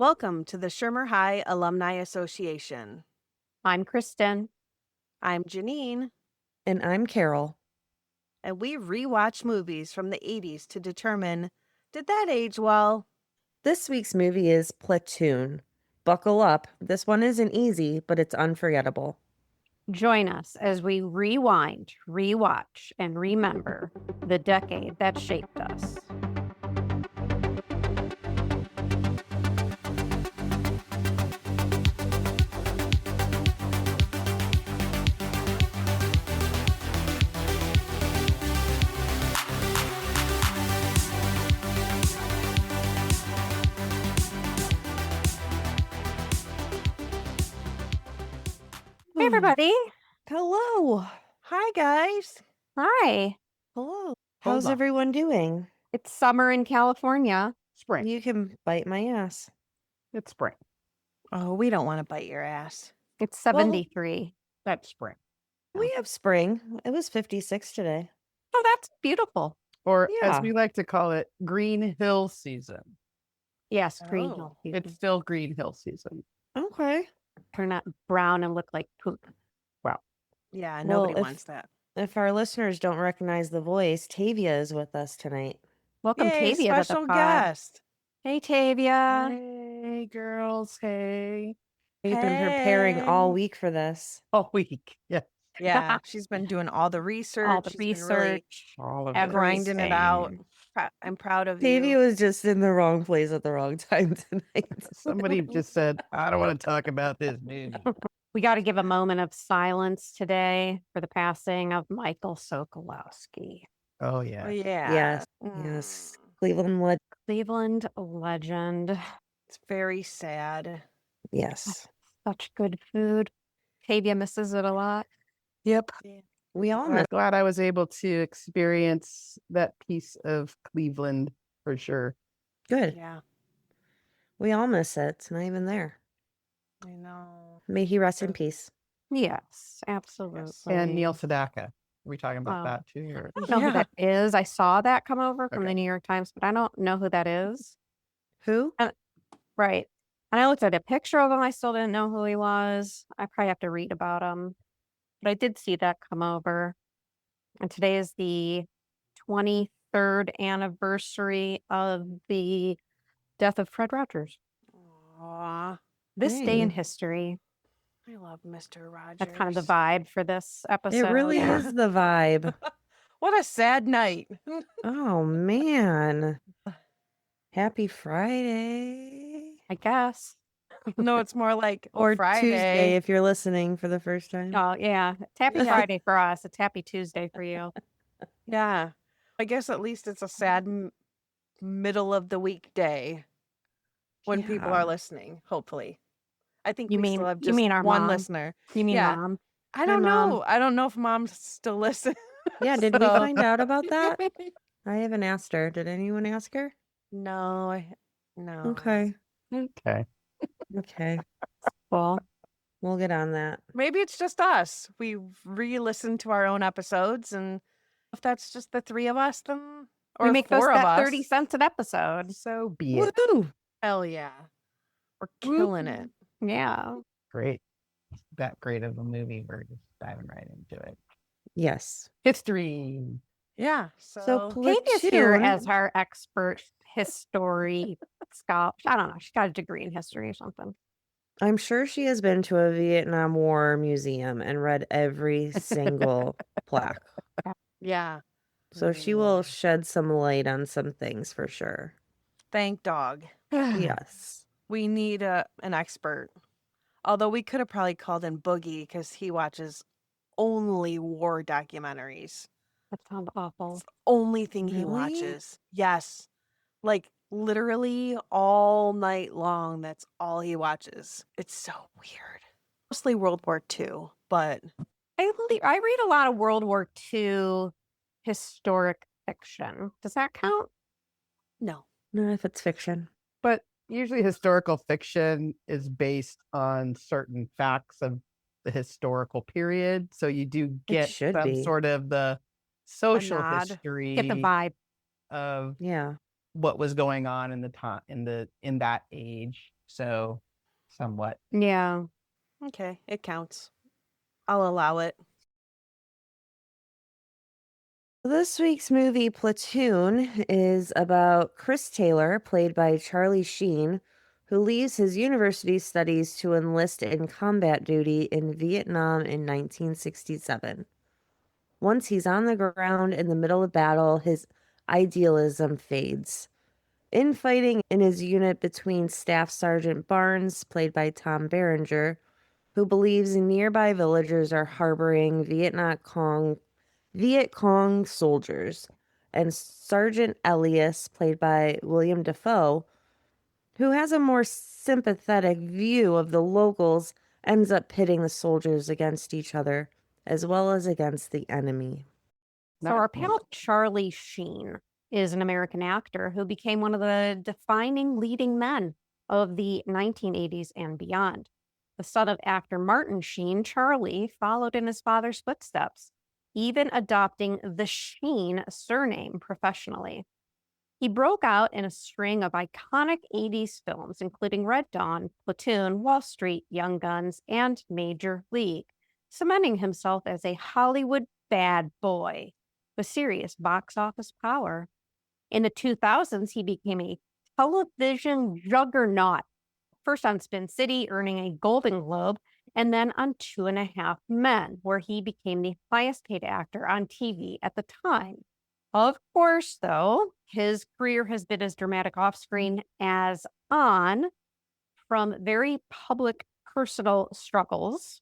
Welcome to the Shermer High Alumni Association. I'm Kristen. I'm Janine, And I'm Carol. and we rewatch movies from the 80s to determine, did that age well? This week's movie is Platoon. Buckle up. This one isn't easy, but it's unforgettable. Join us as we rewind, rewatch, and remember the decade that shaped us. Hey, everybody. Hello. Hi, guys. Hi. Hello. How's everyone doing? It's summer in California. Spring. You can bite my ass. It's spring. Oh, we don't want to bite your ass. It's 73. That's spring. We have spring. It was 56 today. Oh, that's beautiful. Or Yeah. as we like to call it, Green Hill season. Yes, green Oh, hill. It's still Green Hill season. Okay. Turn out brown and look like poop. Yeah, Well, nobody if- wants that. If our listeners don't recognize the voice, Tavia is with us tonight. Welcome, Yay, Tavia, to the special pod. guest. Hey, Tavia. Hey, girls. Hey. We've been preparing all Hey. week for this. All week. Yeah. Yeah, she's been doing all the research. All the She's been really research. All of Every- grinding it out. everything. I'm proud of Tavia you. was just in the wrong place at the wrong time tonight. Somebody just said, I don't want to talk about this movie. We got to give a moment of silence today for the passing of Michael Sokolowski, Oh, yeah. Oh, yeah. Yes, yes. Mm, Cleveland led. Cleveland legend. It's very sad. Yes. Such good food. Tavia misses it a lot. Yep. We all I'm miss. glad I was able to experience that piece of Cleveland for sure. Good. Yeah, We all miss it. It's not even there. I know. May he rest in peace. Yes, absolutely. And Neil Sedaka. Are we talking about Oh. that too? Or? I don't know who that is. I saw that come over from the Okay. New York Times, but I don't know who that is. Who? Right. And I looked at a picture of him. I still didn't know who he was. I probably have to read about him. But I did see that come over. And today is the 23rd anniversary of the death of Fred Rogers. Aw, This day in Dang. history. I love Mr. Rogers. That's kind of the vibe for this episode. It really is the vibe. What a sad night. Oh, man. Happy Friday. I guess. No, it's more like Or Friday. Tuesday if you're listening for the first time. Oh, yeah. It's happy Yeah. Friday for us. It's happy Tuesday for you. Yeah. I guess at least it's a sad middle of the week day when people Yeah. are listening, hopefully. I think You we mean- still have you just mean our one mom? listener. You mean Yeah. mom? I don't Mom. know. I don't know if mom's still listening. Yeah, did we So- find out about that? I haven't asked her. Did anyone ask her? No. No. Okay. Okay. Okay. Well, We'll get on that. Maybe it's just us. We re-listen to our own episodes, and if that's just the three of us, then or we make those four of that us, 30 cents an episode. So be it. Woohoo! hell yeah, we're killing it. Yeah. Great. That great of a movie. We're just diving right into it. Yes. History. Yeah. So Tavia's here Platoon- as our expert history scholar. I don't know. She got a degree in history or something. I'm sure she has been to a Vietnam War museum and read every single plaque. yeah. So she will shed some light on some things for sure. Thank dog. Yes. We need an expert. Although we could have probably called in Boogie because he watches only war documentaries. That sounds awful. It's the only thing he Really? watches. Yes. Like literally all night long. That's all he watches. It's so weird. Mostly World War II, but I read a lot of World War II historic fiction. Does that count? no. No, if it's fiction. But usually historical fiction is based on certain facts of the historical period. So you do get should some be. sort of the social nod. history Get the vibe. of Yeah. what was going on in the time in that age. So, somewhat. Yeah. Okay, it counts. I'll allow it. This week's movie, Platoon, is about Chris Taylor, played by Charlie Sheen, who leaves his university studies to enlist in combat duty in Vietnam in 1967. Once he's on the ground in the middle of battle, his idealism fades. Infighting in his unit between Staff Sergeant Barnes, played by Tom Berenger, who believes nearby villagers are harboring Viet Cong soldiers, and Sergeant Elias, played by William Defoe, who has a more sympathetic view of the locals, ends up pitting the soldiers against each other as well as against the enemy. So our pal Charlie Sheen is an American actor who became one of the defining leading men of the 1980s and beyond. The son of actor Martin Sheen, Charlie followed in his father's footsteps, even adopting the Sheen surname professionally. He broke out in a string of iconic 80s films, including Red Dawn, Platoon, Wall Street, Young Guns, and Major League, cementing himself as a Hollywood bad boy with serious box office power. In the 2000s, he became a television juggernaut, first on Spin City, earning a Golden Globe, and then on 2.5 Men, where he became the highest paid actor on TV at the time. Of course, though, his career has been as dramatic off screen as on, from very public personal struggles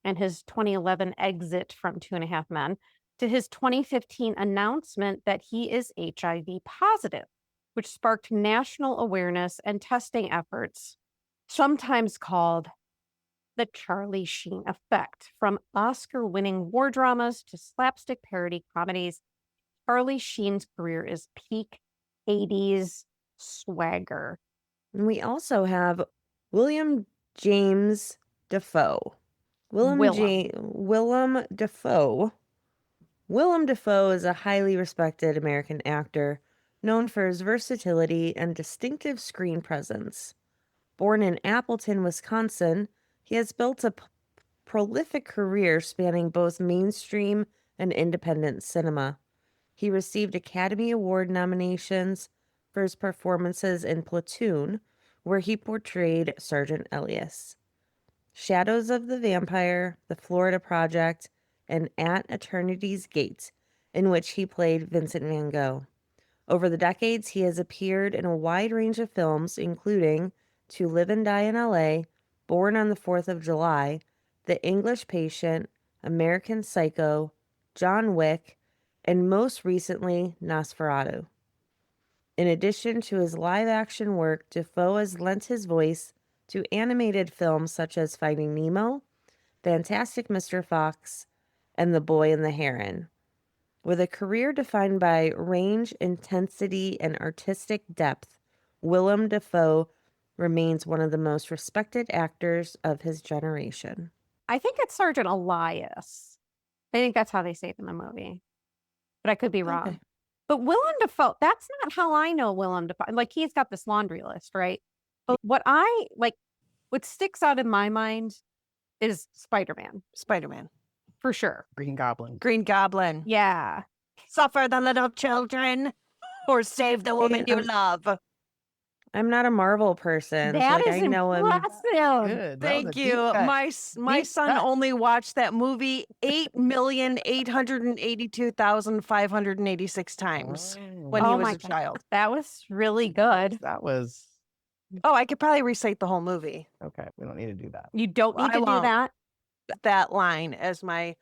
and his 2011 exit from 2.5 Men to his 2015 announcement that he is HIV positive, which sparked national awareness and testing efforts, sometimes called the Charlie Sheen effect. From Oscar-winning war dramas to slapstick parody comedies, Charlie Sheen's career is peak 80s swagger. And we also have William James Defoe. Willem Defoe. Willem Defoe is a highly respected American actor known for his versatility and distinctive screen presence. Born in Appleton, Wisconsin, he has built a prolific career spanning both mainstream and independent cinema. He received Academy Award nominations for his performances in Platoon, where he portrayed Sergeant Elias, Shadows of the Vampire, The Florida Project, and At Eternity's Gate, in which he played Vincent Van Gogh. Over the decades, he has appeared in a wide range of films, including To Live and Die in L.A., Born on the 4th of July, The English Patient, American Psycho, John Wick, and most recently, Nosferatu. In addition to his live-action work, Defoe has lent his voice to animated films such as Finding Nemo, Fantastic Mr. Fox, and The Boy and the Heron. With a career defined by range, intensity, and artistic depth, Willem Defoe remains one of the most respected actors of his generation. I think it's Sergeant Elias. I think that's how they say it in the movie, but I could be wrong. Okay. But Willem Dafoe, that's not how I know Willem Dafoe. Like, he's got this laundry list, right? But what sticks out in my mind is Spider-Man, Spider-Man. for sure. Green Goblin. Green Goblin. Yeah. Suffer the little children or save the woman you love. I'm not a Marvel person, so That is I know him. impressive. Good. That was Thank a you. deep cut. My Deep son cut. only watched that movie 8,882,586 times when he Oh was my a child. That was really good. That was Oh, I could probably recite the whole movie. okay. We don't need to do that. You don't Well, need I to do won't. that. That line as my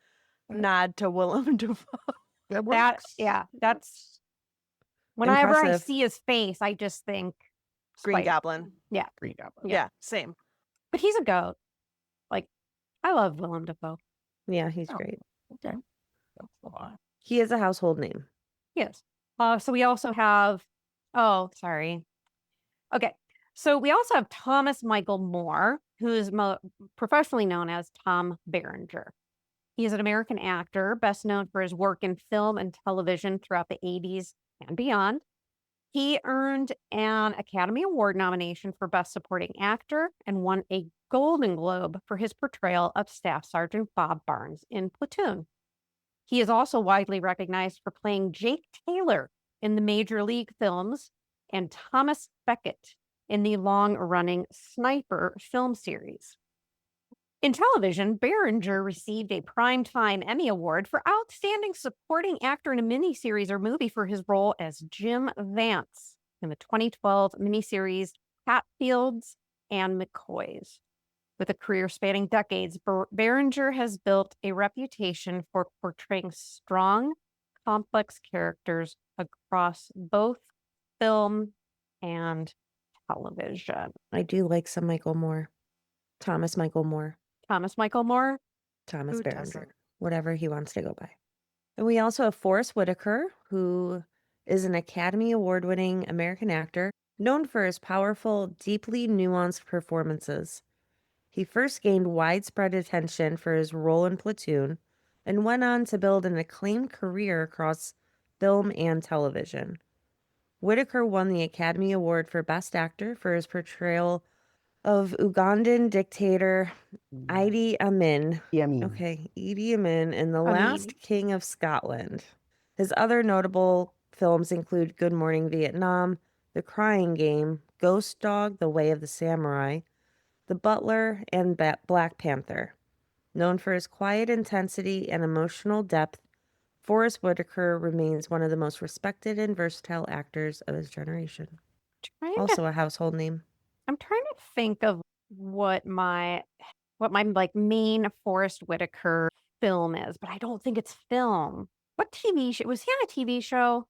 nod to Willem Dafoe. That That, works. yeah, that's whenever I Impressive. see his face, I just think Green Spider- Goblin. Green Goblin. Yeah, same. But he's a goat. Like, I love Willem Dafoe. Yeah, he's Oh. great. Okay. That's a lot. He is a household name. Yes. So we also have, okay. So we also have Thomas Michael Moore, who is professionally known as Tom Berenger. He is an American actor, best known for his work in film and television throughout the 80s and beyond. He earned an Academy Award nomination for Best Supporting Actor and won a Golden Globe for his portrayal of Staff Sergeant Bob Barnes in Platoon. He is also widely recognized for playing Jake Taylor in the Major League films and Thomas Beckett in the long-running Sniper film series. In television, Berenger received a Primetime Emmy Award for Outstanding Supporting Actor in a Miniseries or Movie for his role as Jim Vance in the 2012 miniseries Hatfields and McCoys. With a career spanning decades, Berenger has built a reputation for portraying strong, complex characters across both film and television. I do like some Michael Moore. Thomas Michael Moore. Thomas Michael Moore. Thomas Who Berenger. doesn't? Whatever he wants to go by. And we also have Forrest Whitaker, who is an Academy Award-winning American actor known for his powerful, deeply nuanced performances. He first gained widespread attention for his role in Platoon and went on to build an acclaimed career across film and television. Whitaker won the Academy Award for Best Actor for his portrayal of Ugandan dictator Idi Amin. Idi Amin in The Last King of Scotland. His other notable films include Good Morning Vietnam, The Crying Game, Ghost Dog, The Way of the Samurai, The Butler, and Black Panther. Known for his quiet intensity and emotional depth, Forrest Whitaker remains one of the most respected and versatile actors of his generation. Also a household name. I'm trying to think of what my like main Forrest Whitaker film is, but I don't think it's film. What TV show was he on? A TV show?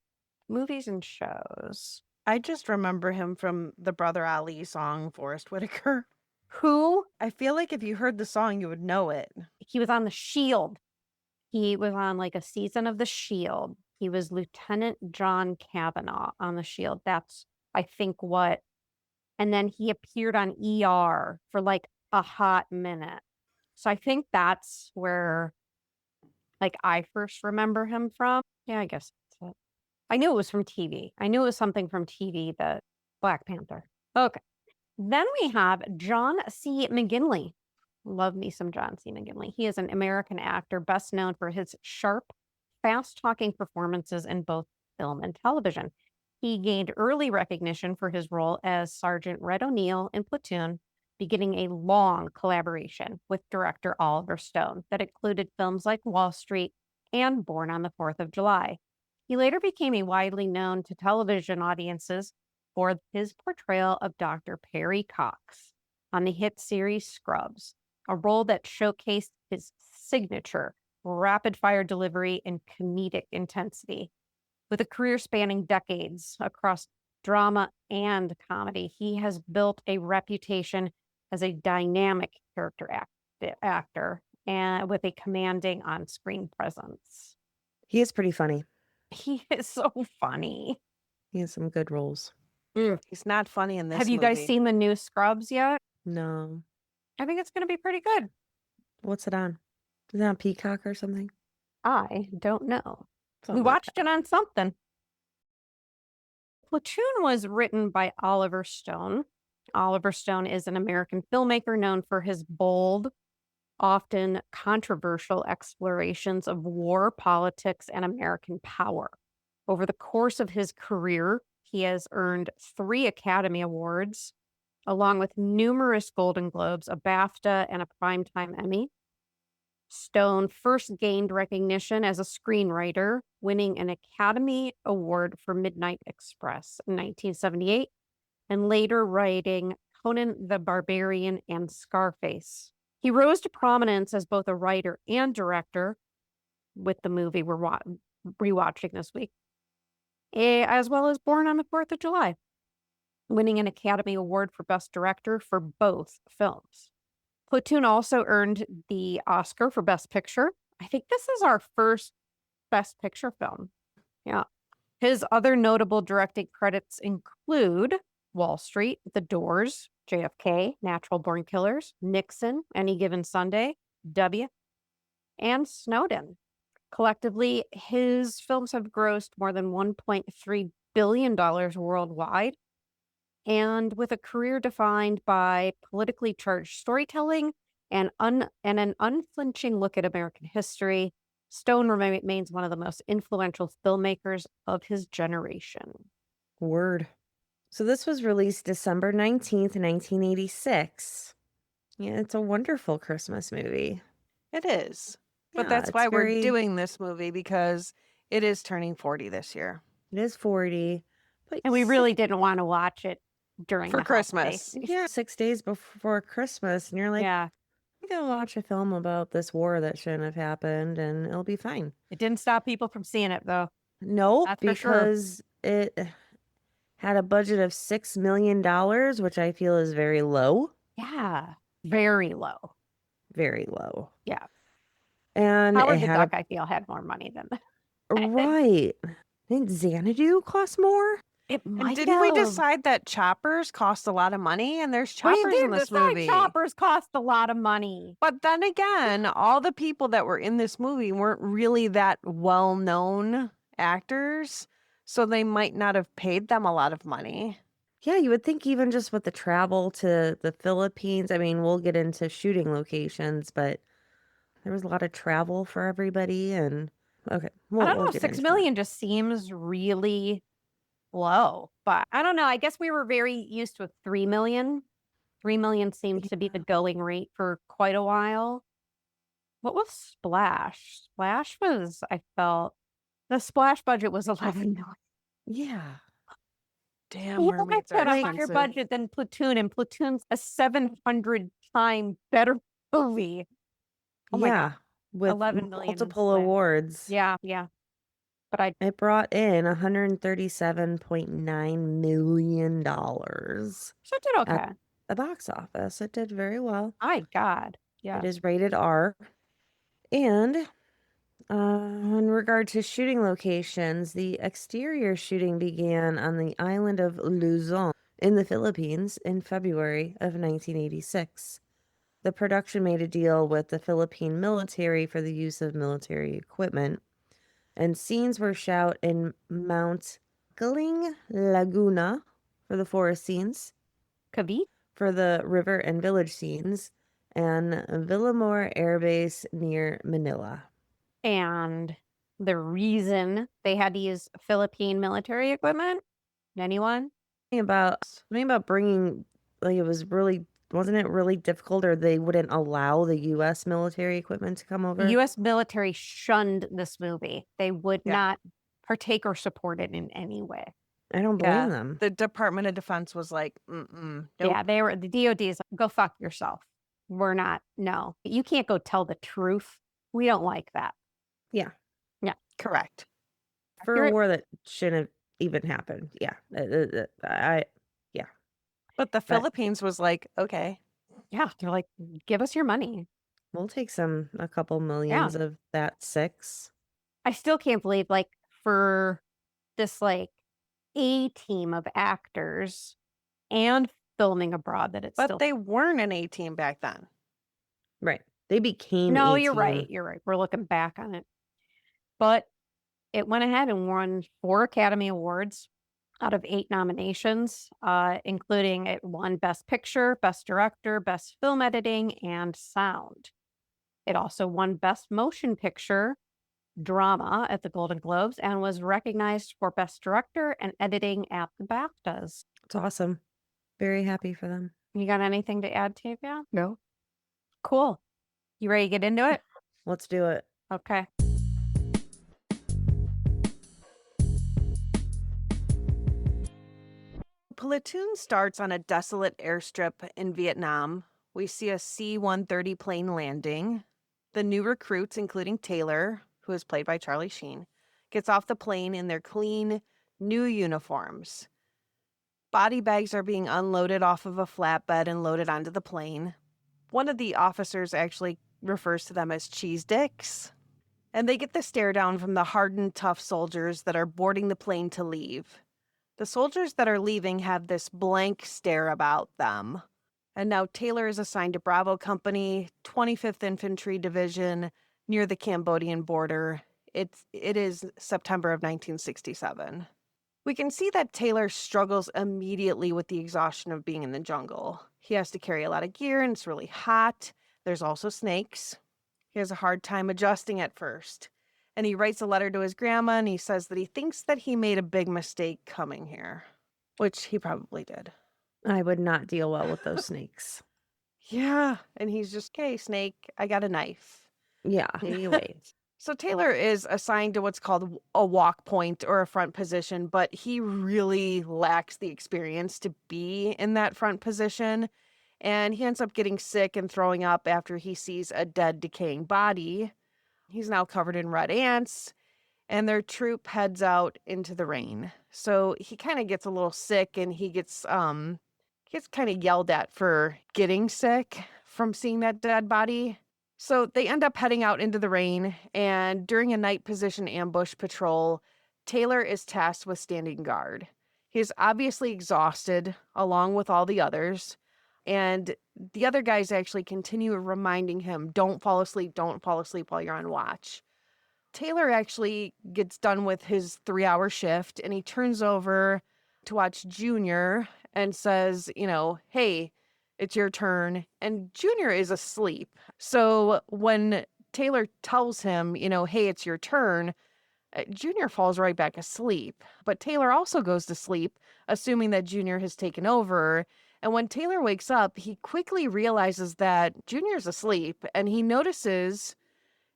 Movies and shows. I just remember him from the Brother Ali song, Forrest Whitaker. Who? I feel like if you heard the song, you would know it. He was on The Shield. He was on like a season of The Shield. He was Lieutenant John Kavanaugh on The Shield. That's, I think, what. And then he appeared on ER for like a hot minute. So I think that's where like I first remember him from. Yeah, I guess that's it. I knew it was from TV. I knew it was something from TV, the Black Panther. Okay. Then we have John C. McGinley. Love me some John C. McGinley. He is an American actor best known for his sharp, fast-talking performances in both film and television. He gained early recognition for his role as Sergeant Red O'Neill in Platoon, beginning a long collaboration with director Oliver Stone that included films like Wall Street and Born on the 4th of July. He later became widely known to television audiences for his portrayal of Dr. Perry Cox on the hit series Scrubs, a role that showcased his signature rapid-fire delivery and comedic intensity. With a career spanning decades across drama and comedy, he has built a reputation as a dynamic character actor and with a commanding on-screen presence. He is pretty funny. He is so funny. He has some good roles. He's not funny in this Have you guys movie. seen the new Scrubs yet? No. I think it's going to be pretty good. What's it on? Is it on Peacock or something? I don't know. Something We like watched it on something. Platoon was written by Oliver Stone. Oliver Stone is an American filmmaker known for his bold, often controversial explorations of war, politics, and American power. Over the course of his career, he has earned 3 Academy Awards, along with numerous Golden Globes, a BAFTA, and a Primetime Emmy. Stone first gained recognition as a screenwriter, winning an Academy Award for Midnight Express in 1978, and later writing Conan the Barbarian and Scarface. He rose to prominence as both a writer and director with the movie we're rewatching this week, as well as Born on the 4th of July, winning an Academy Award for Best Director for both films. Platoon also earned the Oscar for Best Picture. I think this is our first Best Picture film. Yeah. His other notable directing credits include Wall Street, The Doors, JFK, Natural Born Killers, Nixon, Any Given Sunday, W, and Snowden. Collectively, his films have grossed more than $1.3 billion worldwide, and with a career defined by politically charged storytelling and an unflinching look at American history, Stone remains one of the most influential filmmakers of his generation. Word. So this was released December 19th, 1986. Yeah, it's a wonderful Christmas movie. It is. But Yeah, that's it's why we're very- doing this movie, because it is turning 40 this year. It is 40. But And we really didn't want to watch it during For the holidays. Christmas. Yeah, 6 days before Christmas, and you're like, Yeah, I'm gonna watch a film about this war that shouldn't have happened, and it'll be fine. it didn't stop people from seeing it though. Nope, That's for sure. because it had a budget of $6 million, which I feel is very low. Yeah, very low. Very low. Yeah. And Howard it the had Duck, I feel, had more money than right. Didn't Xanadu cost more? it And might didn't we have. decide that choppers cost a lot of money? And there's We choppers did in this decide movie. choppers cost a lot of money. But then again, all the people that were in this movie weren't really that well-known actors, so they might not have paid them a lot of money. Yeah, you would think even just with the travel to the Philippines. I mean, we'll get into shooting locations, but there was a lot of travel for everybody. And okay, I don't know, we'll get 6 into million just seems really low. But I don't know. I guess we were very used to 3 million. 3 million seemed to be the going rate for quite a while. What was Splash? Splash was, I felt, the Splash budget was 11 million. that. Yeah. Damn, You mermaids had are a higher expensive. budget than Platoon, and Platoon's a 700-time better movie. Oh my yeah. God. With 11 million in multiple Splash. awards. Yeah. But It brought in $137.9 million so it did okay. the box office. It did very well. My God. Yeah. It is rated R. And in regard to shooting locations, the exterior shooting began on the island of Luzon in the Philippines in February of 1986. The production made a deal with the Philippine military for the use of military equipment, and scenes were shot in Mount Galing, Laguna for the forest scenes, Cavite? for the river and village scenes, and Villamor Air Base near Manila. And the reason they had to use Philippine military equipment? Anyone? Something about bringing, like, wasn't it really difficult, or they wouldn't allow the U.S. military equipment to come over? The U.S. military shunned this movie. They would Yeah. not partake or support it in any way. I don't blame Yeah. them. The Department of Defense was like, nope. Yeah, the DOD's like, go fuck yourself. We're not. No, you can't go tell the truth. We don't like that. Correct. For You're- a war that shouldn't have even happened. Yeah. But the Philippines was like, okay. Yeah, they're like, give us your money. We'll take a couple millions of that 6. I still can't believe, like, for this, like, A team of actors and filming abroad that it's But still. they weren't an A-team back then. Right. They became No, A you're team. right. You're right. We're looking back on it. But it went ahead and won 4 Academy Awards out of 8 nominations, including it won Best Picture, Best Director, Best Film Editing, and Sound. It also won Best Motion Picture Drama at the Golden Globes and was recognized for Best Director and Editing at the BAFTAs. It's awesome. Very happy for them. You got anything to add, Tavia? No. Cool. You ready to get into it? Let's do it. Okay. Platoon starts on a desolate airstrip in Vietnam. We see a C-130 plane landing. The new recruits, including Taylor, who is played by Charlie Sheen, gets off the plane in their clean, new uniforms. Body bags are being unloaded off of a flatbed and loaded onto the plane. One of the officers actually refers to them as cheese dicks. And they get the stare down from the hardened, tough soldiers that are boarding the plane to leave. The soldiers that are leaving have this blank stare about them. And now Taylor is assigned to Bravo Company, 25th Infantry Division, near the Cambodian border. It is September of 1967. We can see that Taylor struggles immediately with the exhaustion of being in the jungle. He has to carry a lot of gear and it's really hot. There's also snakes. He has a hard time adjusting at first. And he writes a letter to his grandma and he says that he thinks that he made a big mistake coming here, which he probably did. I would not deal well with those snakes. Yeah. And he's just, okay, snake, I got a knife. Yeah. Anyways. So Taylor is assigned to what's called a walk point or a front position, but he really lacks the experience to be in that front position. And he ends up getting sick and throwing up after he sees a dead, decaying body. He's now covered in red ants, and their troop heads out into the rain. So he kind of gets a little sick, and he gets kind of yelled at for getting sick from seeing that dead body. So they end up heading out into the rain, and during a night position ambush patrol, Taylor is tasked with standing guard. He is obviously exhausted, along with all the others, and the other guys actually continue reminding him, don't fall asleep while you're on watch. Taylor actually gets done with his 3-hour shift, and he turns over to watch Junior and says, hey, it's your turn. And Junior is asleep. So when Taylor tells him, hey, it's your turn, Junior falls right back asleep. But Taylor also goes to sleep, assuming that Junior has taken over. And when Taylor wakes up, he quickly realizes that Junior's asleep. And he notices,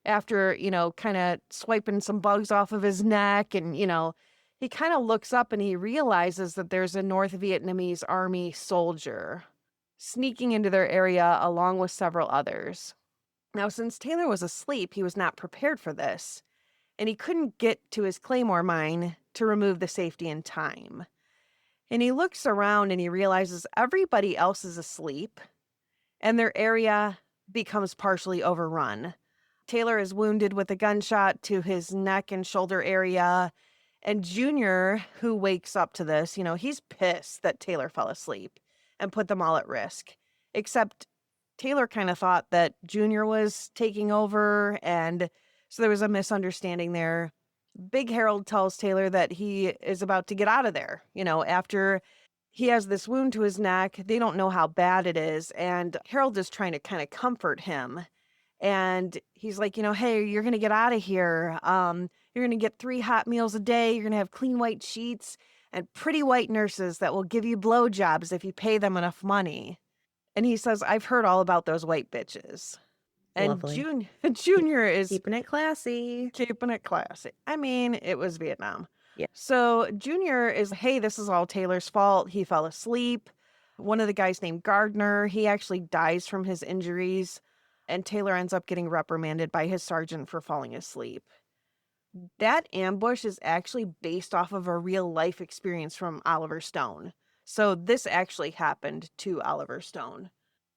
after, kind of swiping some bugs off of his neck, and, he kind of looks up and he realizes that there's a North Vietnamese army soldier sneaking into their area along with several others. Now, since Taylor was asleep, he was not prepared for this, and he couldn't get to his claymore mine to remove the safety in time. And he looks around and he realizes everybody else is asleep, and their area becomes partially overrun. Taylor is wounded with a gunshot to his neck and shoulder area, and Junior, who wakes up to this, he's pissed that Taylor fell asleep and put them all at risk. Except Taylor kind of thought that Junior was taking over, and so there was a misunderstanding there. Big Harold tells Taylor that he is about to get out of there. After he has this wound to his neck, they don't know how bad it is, and Harold is trying to kind of comfort him. And he's like, hey, you're going to get out of here. You're going to get 3 hot meals a day. You're going to have clean white sheets and pretty white nurses that will give you blowjobs if you pay them enough money. And he says, I've heard all about those white bitches. And Lovely. Junior is Keeping it classy. I mean, it was Vietnam. Yeah. So Junior is, hey, this is all Taylor's fault. He fell asleep. One of the guys named Gardner, he actually dies from his injuries. And Taylor ends up getting reprimanded by his sergeant for falling asleep. That ambush is actually based off of a real life experience from Oliver Stone. So this actually happened to Oliver Stone.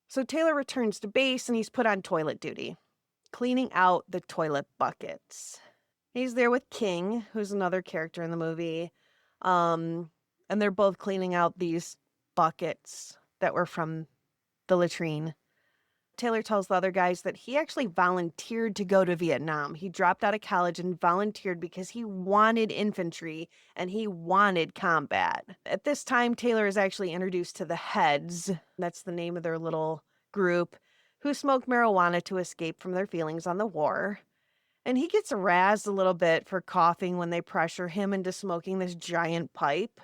So Taylor returns to base and he's put on toilet duty, cleaning out the toilet buckets. He's there with King, who's another character in the movie. And they're both cleaning out these buckets that were from the latrine. Taylor tells the other guys that he actually volunteered to go to Vietnam. He dropped out of college and volunteered because he wanted infantry and he wanted combat. At this time, Taylor is actually introduced to the Heads, that's the name of their little group, who smoke marijuana to escape from their feelings on the war. And he gets razzed a little bit for coughing when they pressure him into smoking this giant pipe.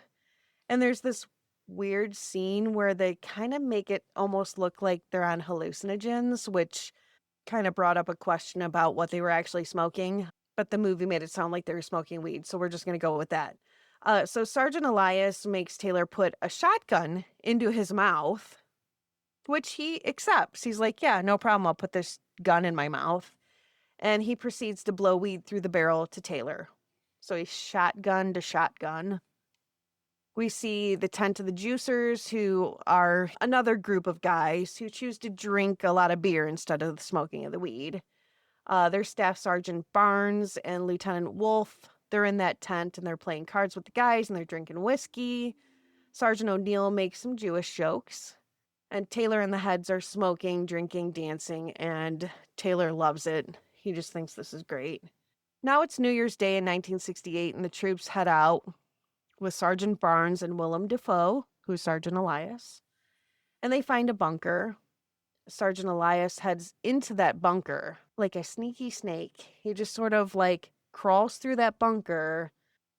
And there's this weird scene where they kind of make it almost look like they're on hallucinogens, which kind of brought up a question about what they were actually smoking. But the movie made it sound like they were smoking weed, so we're just going to go with that. So Sergeant Elias makes Taylor put a shotgun into his mouth, which he accepts. He's like, yeah, no problem. I'll put this gun in my mouth. And he proceeds to blow weed through the barrel to Taylor. So he's shotgun to shotgun. We see the tent of the juicers, who are another group of guys who choose to drink a lot of beer instead of the smoking of the weed. Their Staff Sergeant Barnes and Lieutenant Wolf, they're in that tent and they're playing cards with the guys and they're drinking whiskey. Sergeant O'Neill makes some Jewish jokes. And Taylor and the Heads are smoking, drinking, dancing, and Taylor loves it. He just thinks this is great. Now it's New Year's Day in 1968 and the troops head out. with Sergeant Barnes and Willem Defoe, who's Sergeant Elias. And they find a bunker. Sergeant Elias heads into that bunker like a sneaky snake. He just sort of like crawls through that bunker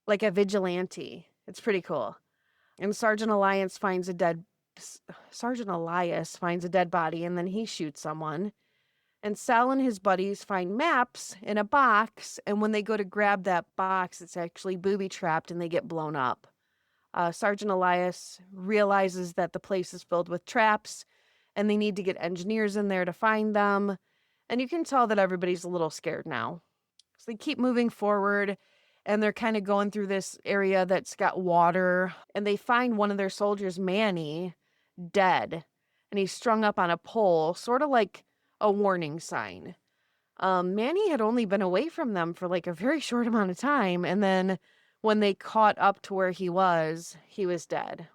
like a vigilante. It's pretty cool. And Sergeant Elias finds a dead body, and then he shoots someone. And Sal and his buddies find maps in a box, and when they go to grab that box, it's actually booby-trapped and they get blown up. Sergeant Elias realizes that the place is filled with traps, and they need to get engineers in there to find them. And you can tell that everybody's a little scared now. So they keep moving forward, and they're kind of going through this area that's got water, and they find one of their soldiers, Manny, dead, and he's strung up on a pole, sort of like a warning sign. Manny had only been away from them for like a very short amount of time, and then when they caught up to where he was dead.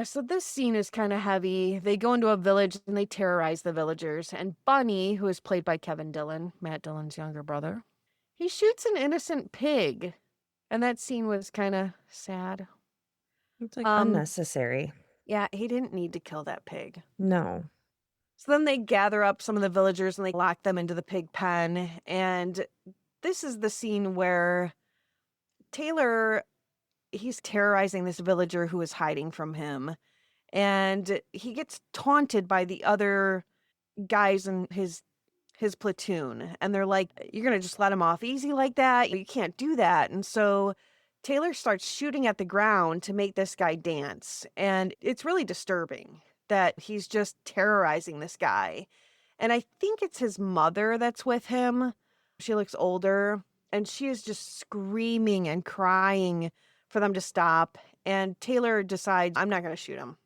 So this scene is kind of heavy. They go into a village and they terrorize the villagers, and Bunny, who is played by Kevin Dillon, Matt Dillon's younger brother, he shoots an innocent pig, and that scene was kind of sad. It's like unnecessary. Yeah, he didn't need to kill that pig. No. So then they gather up some of the villagers and they lock them into the pig pen. And this is the scene where Taylor, he's terrorizing this villager who is hiding from him. And he gets taunted by the other guys in his platoon. And they're like, you're going to just let him off easy like that? You can't do that. And so Taylor starts shooting at the ground to make this guy dance. And it's really disturbing that he's just terrorizing this guy. And I think it's his mother that's with him. She looks older, and she is just screaming and crying for them to stop. And Taylor decides, I'm not going to shoot him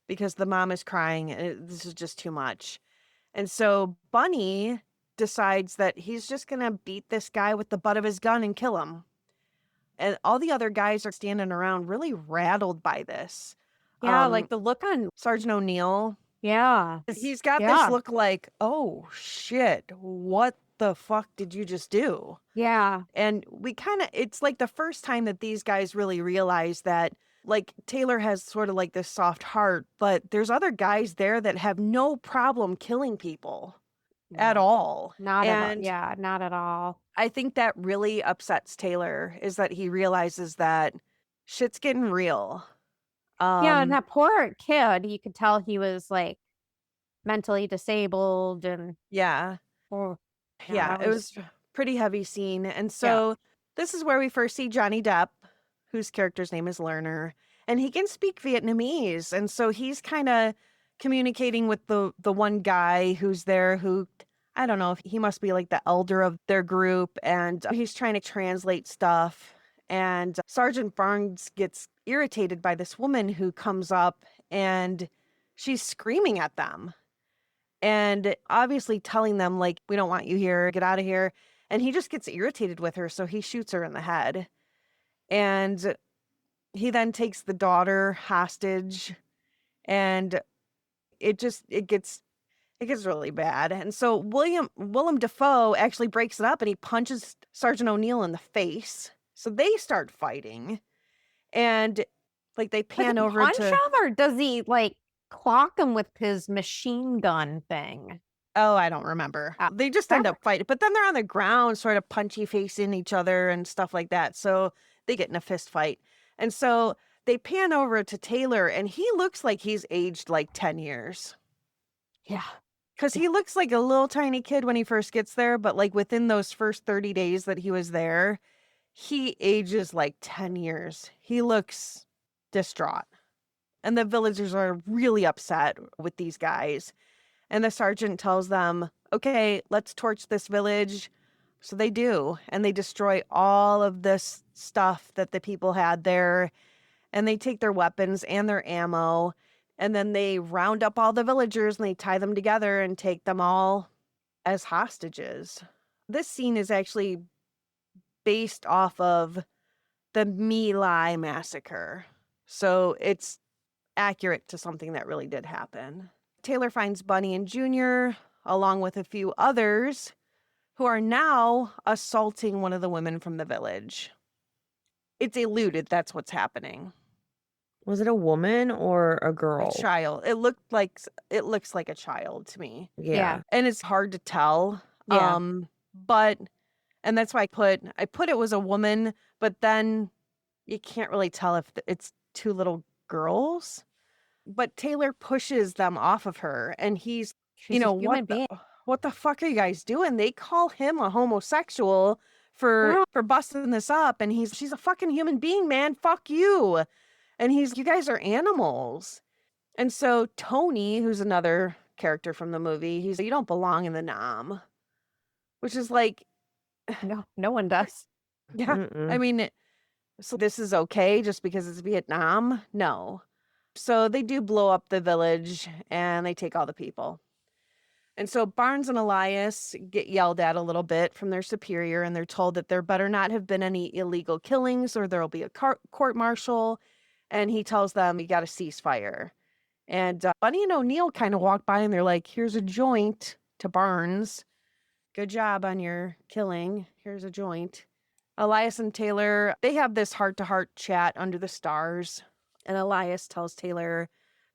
because the mom is crying and this is just too much. And so Bunny decides that he's just going to beat this guy with the butt of his gun and kill him. And all the other guys are standing around really rattled by this. Yeah, like the look on. Sergeant O'Neill, Yeah. he's got this look like, oh shit, what the fuck did you just do? Yeah. And it's like the first time that these guys really realize that, like, Taylor has sort of like this soft heart, but there's other guys there that have no problem killing people at all. Not at all. Yeah, not at all. I think that really upsets Taylor, is that he realizes that shit's getting real. Yeah, and that poor kid, you could tell he was like mentally disabled and yeah, it was pretty heavy scene. And so this is where we first see Johnny Depp, whose character's name is Lerner, and he can speak Vietnamese. And so he's kind of communicating with the one guy who's there who, I don't know, if he must be like the elder of their group, and he's trying to translate stuff. And Sergeant Barnes gets irritated by this woman who comes up and she's screaming at them and obviously telling them, like, we don't want you here, get out of here. And he just gets irritated with her, so he shoots her in the head. And he then takes the daughter hostage, and it gets really bad. And so Willem Defoe actually breaks it up, and he punches Sergeant O'Neill in the face. So they start fighting, and like they pan over punch him, or does he like clock him with his machine gun thing? Oh, I don't remember. They just end up fighting, but then they're on the ground, sort of punchy facing each other and stuff like that. So they get in a fist fight. And so they pan over to Taylor, and he looks like he's aged like 10 years. Yeah. Because he looks like a little tiny kid when he first gets there, but like within those first 30 days that he was there, he ages like 10 years. He looks distraught. And the villagers are really upset with these guys. And the sergeant tells them, okay, let's torch this village. So they do. And they destroy all of this stuff that the people had there. And they take their weapons and their ammo. And then they round up all the villagers and they tie them together and take them all as hostages. This scene is actually based off of the My Lai massacre. So it's accurate to something that really did happen. Taylor finds Bunny and Junior, along with a few others, who are now assaulting one of the women from the village. It's eluded. That's what's happening. Was it a woman or a A girl? child. It looks like a child to me. Yeah. And it's hard to tell. Yeah. But and that's why I put it was a woman, but then you can't really tell if it's two little girls. But Taylor pushes them off of her, and he's, She's a human being. what the fuck are you guys doing? They call him a homosexual for busting this up, and she's a fucking human being, man. Fuck you. And you guys are animals. And so Tony, who's another character from the movie, he's, you don't belong in the Nam, which is like, No one does. yeah. Mm-mm. I mean, so this is okay just because it's Vietnam? No. So they do blow up the village and they take all the people. And so Barnes and Elias get yelled at a little bit from their superior, and they're told that there better not have been any illegal killings or there'll be a court martial. And he tells them, you got to cease fire. And Bunny and O'Neill kind of walk by and they're like, here's a joint to Barnes. Good job on your killing. Here's a joint. Elias and Taylor, they have this heart-to-heart chat under the stars. And Elias tells Taylor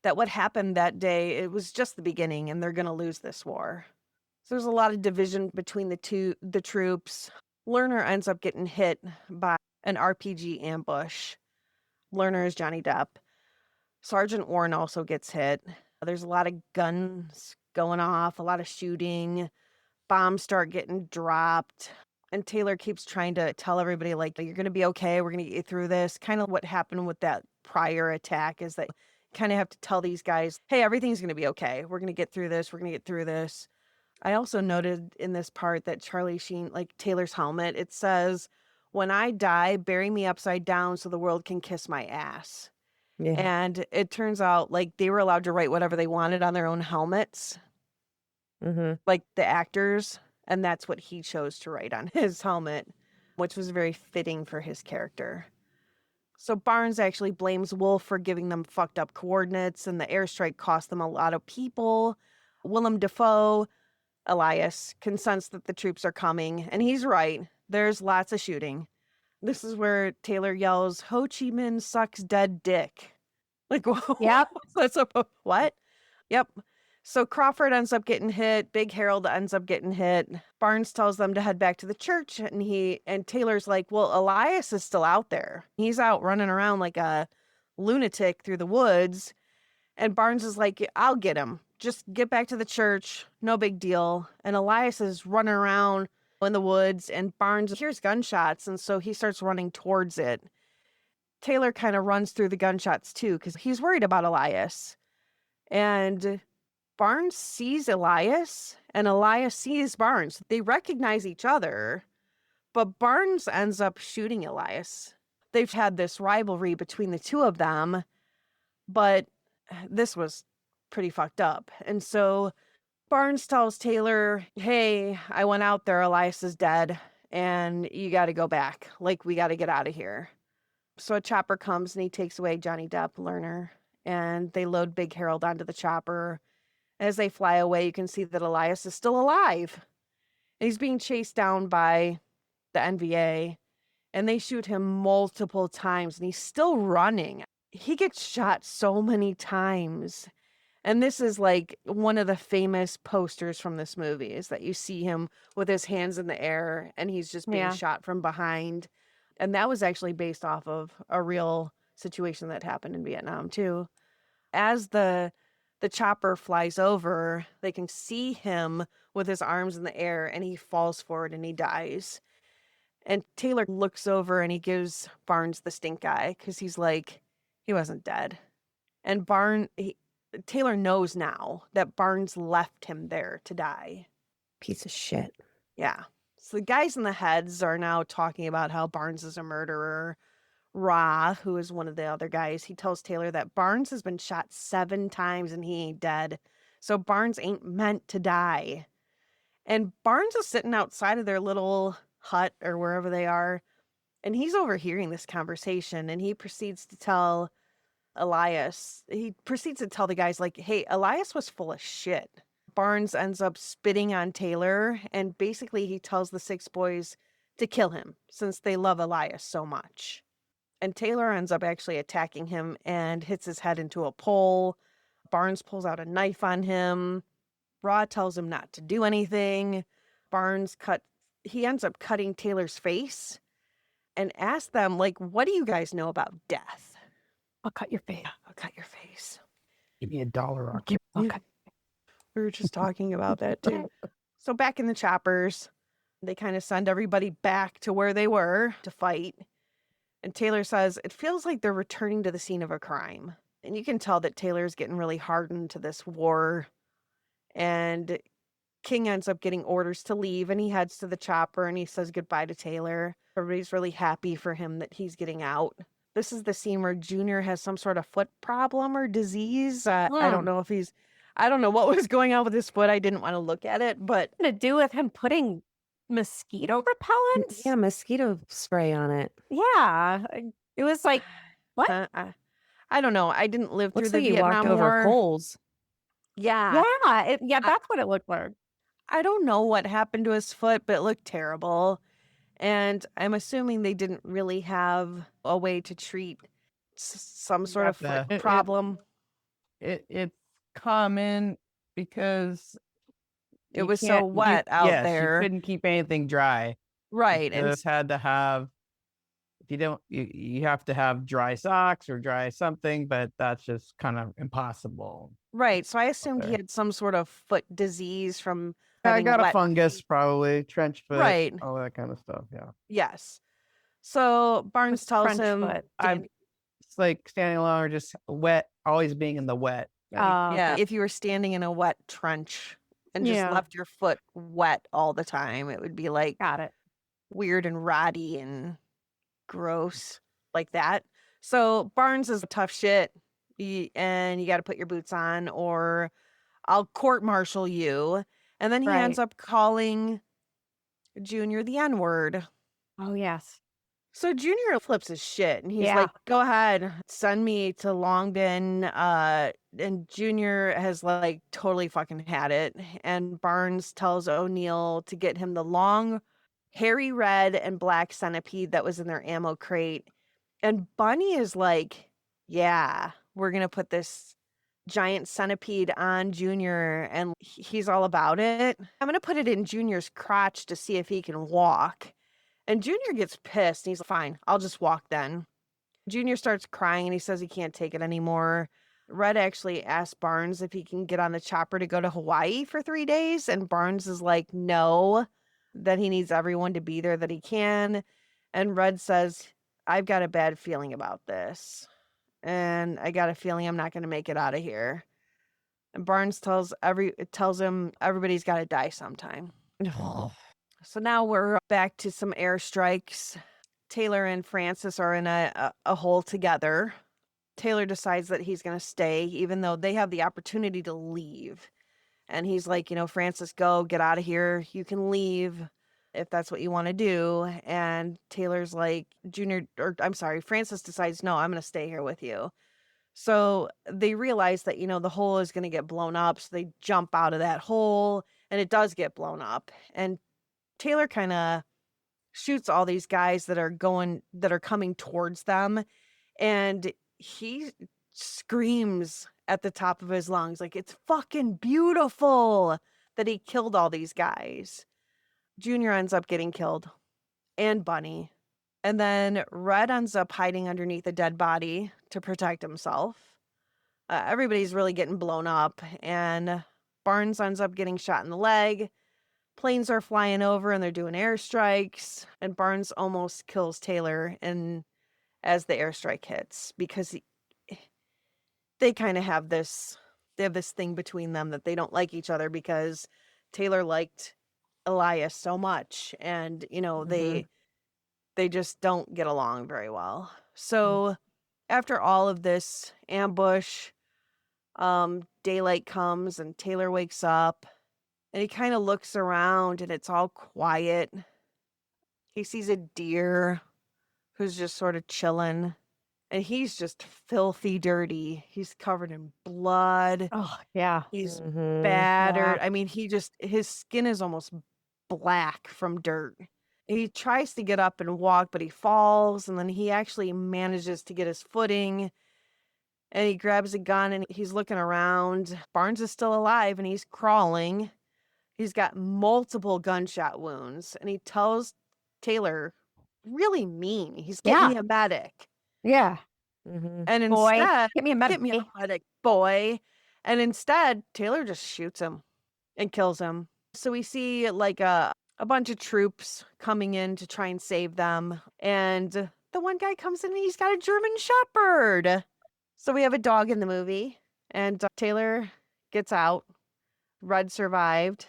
that what happened that day, it was just the beginning and they're going to lose this war. So there's a lot of division between the troops. Lerner ends up getting hit by an RPG ambush. Lerner is Johnny Depp. Sergeant Warren also gets hit. There's a lot of guns going off, a lot of shooting. Bombs start getting dropped. And Taylor keeps trying to tell everybody, like, you're going to be okay. We're going to get you through this. Kind of what happened with that prior attack is that you kind of have to tell these guys, hey, everything's going to be okay. We're going to get through this. We're going to get through this. I also noted in this part that Charlie Sheen, like Taylor's helmet, it says, when I die, bury me upside down so the world can kiss my ass. Yeah. And it turns out like they were allowed to write whatever they wanted on their own helmets, Mm-hmm. like the actors. And that's what he chose to write on his helmet, which was very fitting for his character. So Barnes actually blames Wolf for giving them fucked up coordinates, and the airstrike cost them a lot of people. William Defoe, Elias, can sense that the troops are coming, and he's right. There's lots of shooting. This is where Taylor yells, Ho Chi Minh sucks dead dick. Like, whoa. Yep. That's what? Yep. So Crawford ends up getting hit. Big Harold ends up getting hit. Barnes tells them to head back to the church, and Taylor's like, well, Elias is still out there. He's out running around like a lunatic through the woods. And Barnes is like, I'll get him. Just get back to the church. No big deal. And Elias is running around in the woods, and Barnes hears gunshots, and so he starts running towards it. Taylor kind of runs through the gunshots too because he's worried about Elias. And Barnes sees Elias and Elias sees Barnes. They recognize each other, but Barnes ends up shooting Elias. They've had this rivalry between the two of them, but this was pretty fucked up. And so Barnes tells Taylor, hey, I went out there, Elias is dead, and you got to go back. Like, we got to get out of here. So a chopper comes and he takes away Johnny Depp, Lerner, and they load Big Harold onto the chopper. As they fly away, you can see that Elias is still alive. And he's being chased down by the NVA, and they shoot him multiple times, and he's still running. He gets shot so many times. And this is like one of the famous posters from this movie is that you see him with his hands in the air and he's just being shot from behind. And that was actually based off of a real situation that happened in Vietnam too. As the chopper flies over, they can see him with his arms in the air and he falls forward and he dies. And Taylor looks over and he gives Barnes the stink eye because he's like, he wasn't dead. And Taylor knows now that Barnes left him there to die. Piece of shit. Yeah. So the guys in the heads are now talking about how Barnes is a murderer. Ra, who is one of the other guys, he tells Taylor that Barnes has been shot 7 times and he ain't dead. So Barnes ain't meant to die. And Barnes is sitting outside of their little hut or wherever they are, and he's overhearing this conversation, and he proceeds to tell the guys, like, hey, Elias was full of shit. Barnes ends up spitting on Taylor, and basically he tells the 6 boys to kill him since they love Elias so much. And Taylor ends up actually attacking him and hits his head into a pole. Barnes pulls out a knife on him. Raw tells him not to do anything. He ends up cutting Taylor's face and asks them, like, what do you guys know about death? I'll cut your face. I'll cut your face. Give me $1 on I'll cut. We were just talking about that too. So back in the choppers, they kind of send everybody back to where they were to fight. And Taylor says, it feels like they're returning to the scene of a crime. And you can tell that Taylor's getting really hardened to this war. And King ends up getting orders to leave, and he heads to the chopper and he says goodbye to Taylor. Everybody's really happy for him that he's getting out. This is the scene where Junior has some sort of foot problem or disease. I don't know if I don't know what was going on with his foot. I didn't want to look at it, but To do with him putting mosquito repellent? Yeah, mosquito spray on it. Yeah. It was like, what? I don't know. I didn't live through Looks the like you Vietnam walked over War. coals. Yeah. Yeah, that's what it looked like. I don't know what happened to his foot, but it looked terrible. And I'm assuming they didn't really have a way to treat some sort of foot problem. It's common because It you was so can't- wet out yes, there. You couldn't keep anything dry. Right. You And just had to have, if you don't, you have to have dry socks or dry something, but that's just kind of impossible. right. So I assumed he there. had some sort of foot disease from I having got a wet fungus, feet. probably trench foot, Right. all that kind of stuff. Yeah, Yes. So Barnes What's tells French him, foot? it's like standing alone or just wet, always being in the wet. yeah, Okay. if you were standing in a wet trench and just Yeah. left your foot wet all the time, it would be like Got it. weird and rotty and gross like that. So Barnes is tough shit, and you got to put your boots on, or I'll court martial you. And then he ends Right. up calling Junior the N-word. Oh, yes. So Junior flips his shit and he's Yeah. like, go ahead, send me to Long Bin. And Junior has like totally fucking had it. And Barnes tells O'Neill to get him the long, hairy red and black centipede that was in their ammo crate. And Bunny is like, yeah, we're going to put this giant centipede on Junior, and he's all about it. I'm going to put it in Junior's crotch to see if he can walk. And Junior gets pissed. And he's like, fine, I'll just walk then. Junior starts crying and he says he can't take it anymore. Red actually asks Barnes if he can get on the chopper to go to Hawaii for 3 days. And Barnes is like, no, that he needs everyone to be there that he can. And Red says, I've got a bad feeling about this. And I got a feeling I'm not going to make it out of here. And Barnes tells him everybody's got to die sometime. So now we're back to some airstrikes. Taylor and Francis are in a hole together. Taylor decides that he's going to stay, even though they have the opportunity to leave. And he's like, Francis, go, get out of here. You can leave if that's what you want to do. And Taylor's like, Francis decides, no, I'm going to stay here with you. So they realize that, the hole is going to get blown up. So they jump out of that hole and it does get blown up. And Taylor kind of shoots all these guys that are coming towards them, and he screams at the top of his lungs like it's fucking beautiful that he killed all these guys. Junior ends up getting killed, and Bunny, and then Red ends up hiding underneath a dead body to protect himself. Everybody's really getting blown up, and Barnes ends up getting shot in the leg. Planes are flying over and they're doing airstrikes, and Barnes almost kills Taylor as the airstrike hits, because they kind of have this thing between them that they don't like each other, because Taylor liked Elias so much, and they just don't get along very well. So after all of this ambush, daylight comes and Taylor wakes up. And he kind of looks around and it's all quiet. He sees a deer who's just sort of chilling. And he's just filthy dirty. He's covered in blood. Oh, yeah. He's Mhm. battered. Yeah. I mean, his skin is almost black from dirt. He tries to get up and walk, but he falls, and then he actually manages to get his footing, and he grabs a gun and he's looking around. Barnes is still alive and he's crawling. He's got multiple gunshot wounds, and he tells Taylor, really mean, he's getting me a medic. Yeah. Mm-hmm. And Boy, instead, get me a get me medic. a medic, boy. And instead, Taylor just shoots him and kills him. So we see like a bunch of troops coming in to try and save them. And the one guy comes in and he's got a German Shepherd. So we have a dog in the movie, and Taylor gets out. Red survived.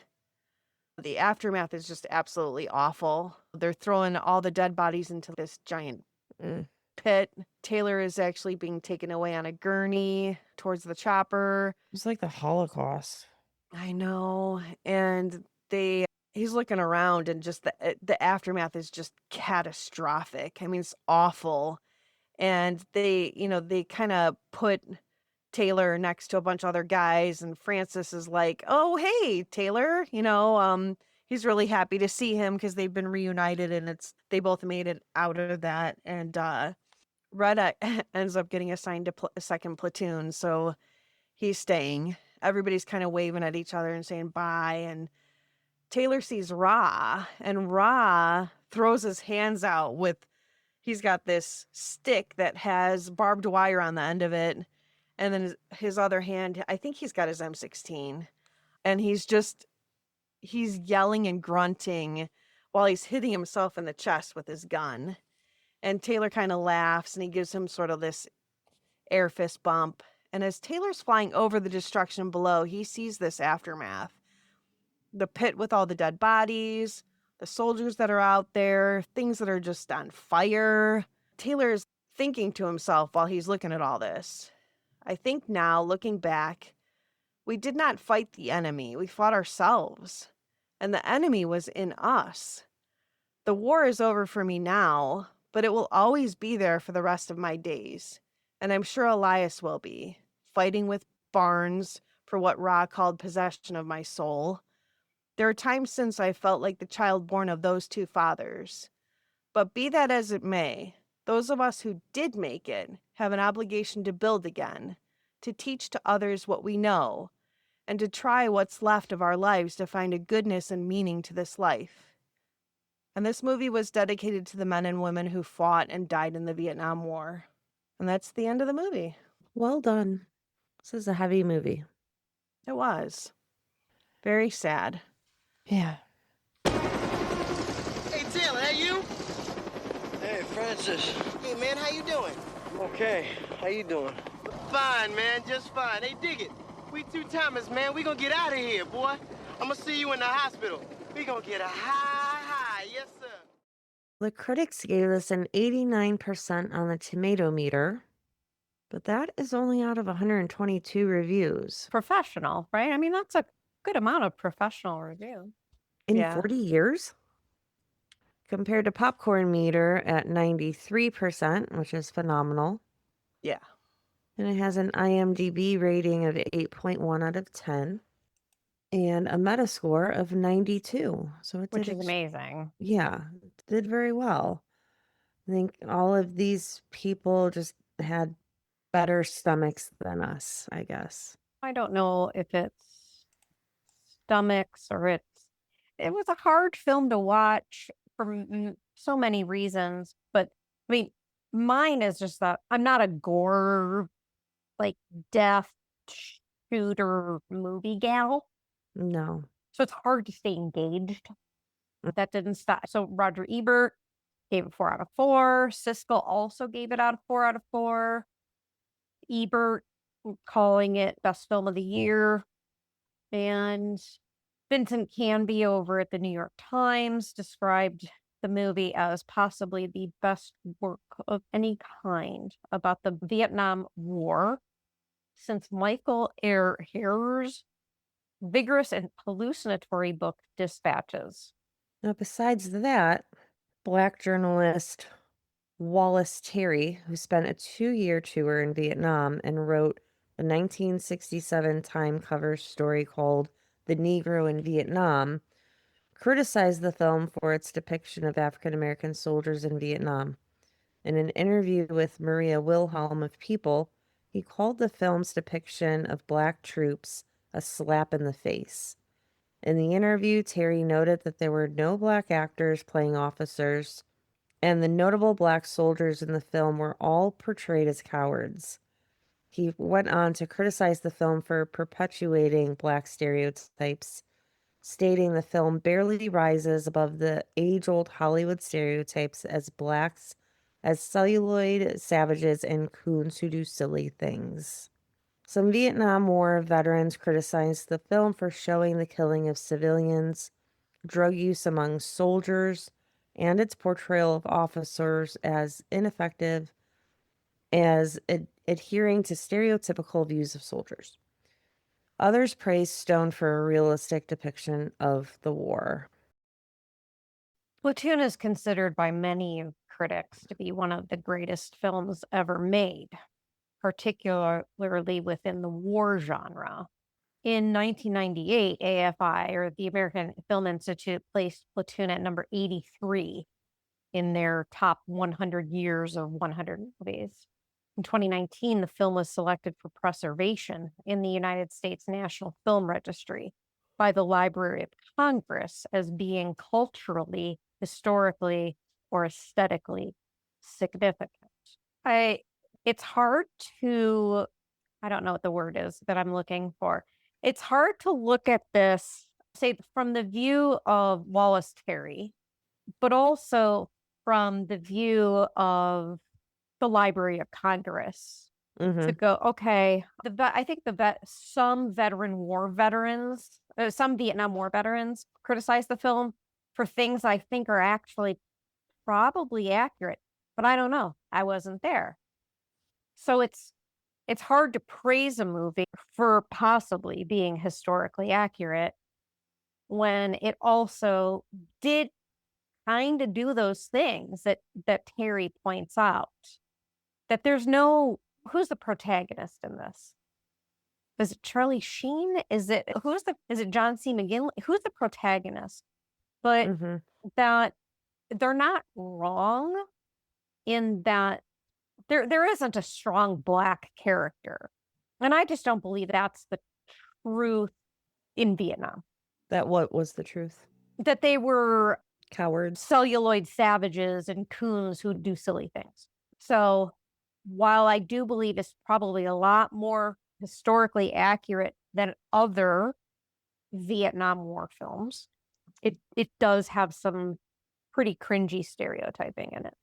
The aftermath is just absolutely awful. They're throwing all the dead bodies into this giant pit. Taylor is actually being taken away on a gurney towards the chopper. It's like the Holocaust. I know. And he's looking around, and just the aftermath is just catastrophic. I mean, it's awful. And they kind of put Taylor next to a bunch of other guys, and Francis is like, "Oh, hey, Taylor," he's really happy to see him because they've been reunited, and they both made it out of that. And Red ends up getting assigned to a second platoon, so he's staying. Everybody's kind of waving at each other and saying bye, and Taylor sees Ra, and Ra throws his hands out he's got this stick that has barbed wire on the end of it. And then his other hand, I think he's got his M16. And he's yelling and grunting while he's hitting himself in the chest with his gun. And Taylor kind of laughs, and he gives him sort of this air fist bump. And as Taylor's flying over the destruction below, he sees this aftermath. The pit with all the dead bodies, the soldiers that are out there, things that are just on fire. Taylor's thinking to himself while he's looking at all this, I think now, looking back, we did not fight the enemy. We fought ourselves. And the enemy was in us. The war is over for me now, but it will always be there for the rest of my days. And I'm sure Elias will be, fighting with Barnes for what Ra called possession of my soul. There are times since I felt like the child born of those two fathers. But be that as it may, those of us who did make it have an obligation to build again, to teach to others what we know, and to try what's left of our lives to find a goodness and meaning to this life. And this movie was dedicated to the men and women who fought and died in the Vietnam War. And that's the end of the movie. Well done. This is a heavy movie. It was. Very sad. Yeah. Hey, Taylor, that you? Hey, Francis. Hey, man, how you doing? Okay, how you doing? Fine, man, just fine. Hey, dig it. We two-timers, man. We gonna get out of here, boy. I'm gonna see you in the hospital. We gonna get a high. Yes, sir. The critics gave this an 89% on the tomato meter, but that is only out of 122 reviews. Professional, right? I mean, that's a good amount of professional review. In Yeah. 40 years? Compared to popcorn meter at 93%, which is phenomenal. Yeah. And it has an IMDb rating of 8.1 out of 10 and a Metascore of 92. So it Which did is amazing. Yeah, it did very well. I think all of these people just had better stomachs than us, I guess. I don't know if it's stomachs or it was a hard film to watch for so many reasons. But I mean, mine is just that I'm not a gore, like death shooter movie gal. No. So it's hard to stay engaged. That didn't stop. So Roger Ebert gave it 4 out of 4. Siskel also gave it 4 out of 4. Ebert calling it best film of the year. And Vincent Canby over at the New York Times described the movie as possibly the best work of any kind about the Vietnam War since Michael Herr's vigorous and hallucinatory book Dispatches. Now, besides that, Black journalist Wallace Terry, who spent a 2-year tour in Vietnam and wrote a 1967 Time cover story called The Negro in Vietnam, criticized the film for its depiction of African American soldiers in Vietnam. In an interview with Maria Wilhelm of People, he called the film's depiction of black troops a slap in the face. In the interview, Terry noted that there were no black actors playing officers, and the notable black soldiers in the film were all portrayed as cowards. He went on to criticize the film for perpetuating black stereotypes, stating the film barely rises above the age-old Hollywood stereotypes as blacks as celluloid savages and coons who do silly things. Some Vietnam War veterans criticized the film for showing the killing of civilians, drug use among soldiers, and its portrayal of officers as ineffective as adhering to stereotypical views of soldiers. Others praised Stone for a realistic depiction of the war. Platoon is considered by many critics to be one of the greatest films ever made, particularly within the war genre. In 1998, AFI, or the American Film Institute, placed Platoon at number 83 in their top 100 years of 100 movies. In 2019, the film was selected for preservation in the United States National Film Registry by the Library of Congress as being culturally, historically, or aesthetically significant. It's hard to, I don't know what the word is that I'm looking for. It's hard to look at this, say, from the view of Wallace Terry, but also from the view of the Library of Congress to go, okay, I think some veteran war veterans, some Vietnam War veterans criticize the film for things I think are actually probably accurate, but I don't know. I wasn't there. So it's hard to praise a movie for possibly being historically accurate when it also did kind of do those things that Terry points out. That there's no, who's the protagonist in this? Is it Charlie Sheen? Is it John C. McGinley? Who's the protagonist? But that they're not wrong in that there isn't a strong black character. And I just don't believe that's the truth in Vietnam. That what was the truth? That they were cowards, celluloid savages and coons who do silly things. So while I do believe it's probably a lot more historically accurate than other Vietnam War films, it does have some pretty cringy stereotyping in it.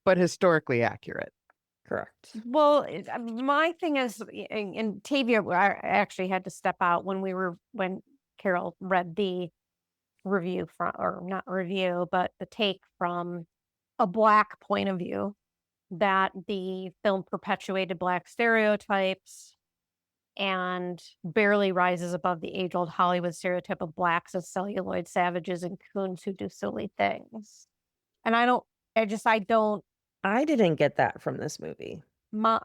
But historically accurate. Correct. Well, my thing is, and Tavia, I actually had to step out when Carol read the review or not review, but the take from a black point of view, that the film perpetuated black stereotypes and barely rises above the age-old Hollywood stereotype of blacks as celluloid savages and coons who do silly things. And I didn't get that from this movie. I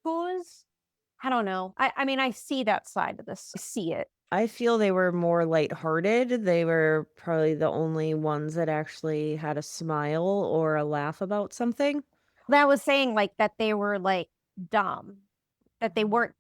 don't know. I mean, I see that side of this. I see it. I feel they were more lighthearted. They were probably the only ones that actually had a smile or a laugh about something. That was saying like that they were like dumb, that they weren't.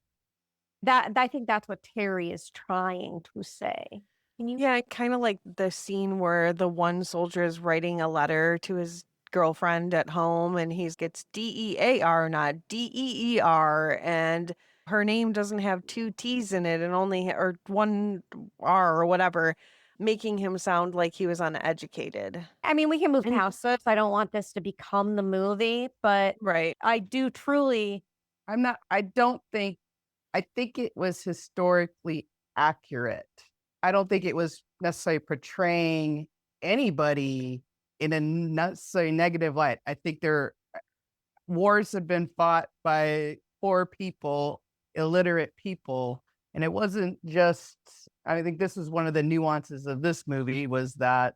That I think that's what Terry is trying to say. Yeah, kind of like the scene where the one soldier is writing a letter to his girlfriend at home and he gets DEAR, not DEER, and her name doesn't have two T's in it and only or one R or whatever, making him sound like he was uneducated. I mean, we can move past this. I don't want this to become the movie, but right. I do truly. I think it was historically accurate. I don't think it was necessarily portraying anybody in a necessarily negative light. I think wars have been fought by poor people, illiterate people, and it wasn't just, I think this is one of the nuances of this movie was that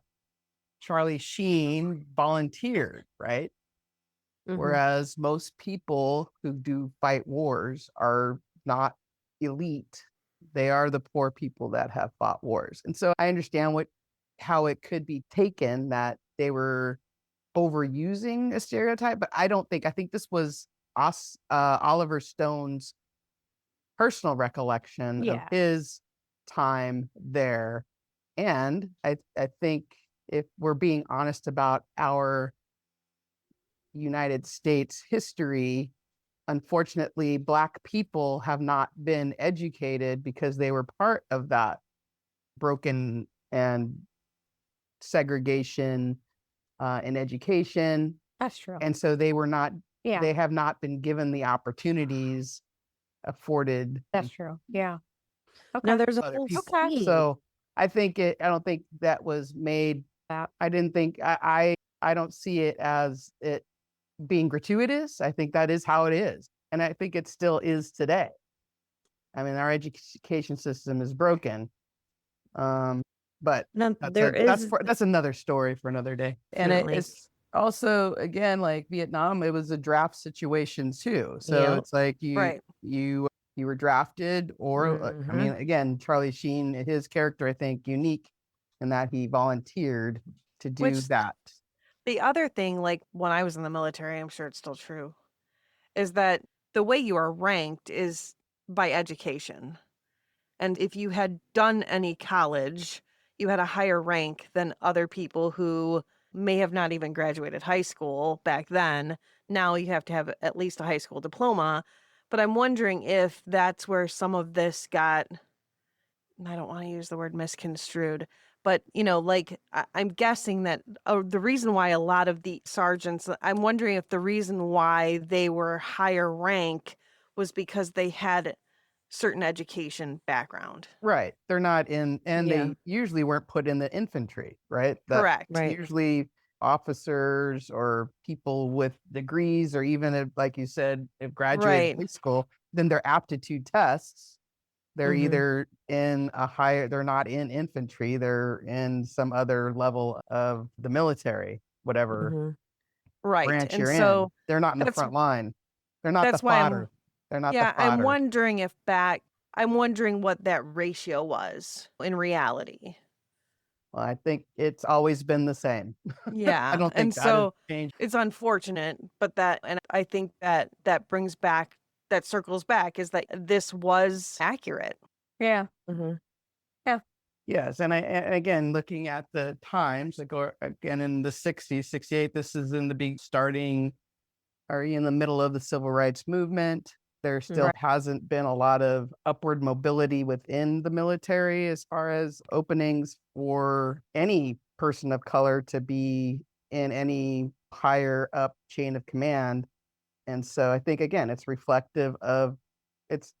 Charlie Sheen volunteered, right? Whereas most people who do fight wars are not elite. They are the poor people that have fought wars. And so I understand how it could be taken that they were overusing a stereotype, but I think this was Oliver Stone's personal recollection of Yeah. his time there. And I think if we're being honest about our United States history, unfortunately, Black people have not been educated because they were part of that broken and segregation in education. That's true. And so they Yeah, have not been given the opportunities afforded that's true. Yeah. Now Okay. there's a other whole people. scene. So I don't think that was made. That. I didn't think, I don't see it as it being gratuitous. I think that is how it is. And I think it still is today. I mean, our education system is broken. But Now there is that's another story for another day. And Definitely. it's also, again, like Vietnam, it was a draft situation too. So Yep. it's like Right. you were drafted, or I Mhm. mean, again, Charlie Sheen, his character, I think, unique in that he volunteered to do Which- that. The other thing, like when I was in the military, I'm sure it's still true, is that the way you are ranked is by education. And if you had done any college, you had a higher rank than other people who may have not even graduated high school back then. Now you have to have at least a high school diploma. But I'm wondering if that's where some of this got, I don't want to use the word misconstrued, but like I'm guessing that the reason why a lot of the sergeants, I'm wondering if the reason why they were higher rank was because they had certain education background. Right. They're not in, and Yeah. they usually weren't put in the infantry, right? Correct. Right. Usually officers or people with degrees, or even if, like you said, if graduated Right. high school, then their aptitude tests, they're Mhm. either they're not in infantry, they're in some other level of the military, whatever Mhm. Right. branch And you're in. so They're not in the that's front line. They're not the that's why fodder. They're not the yeah, I'm fodder. wondering I'm wondering what that ratio was in reality. Well, I think it's always been the same. Yeah. I don't think And that has so changed. it's unfortunate, but and I think that brings back, that circles back, is that this was accurate. Yeah. Mhm. Yes, and and again, looking at the times, like, or again in the 60s, 68, this is in the starting or in the middle of the civil rights movement. There still Right. hasn't been a lot of upward mobility within the military as far as openings for any person of color to be in any higher up chain of command. And so I think, again, it's reflective of it's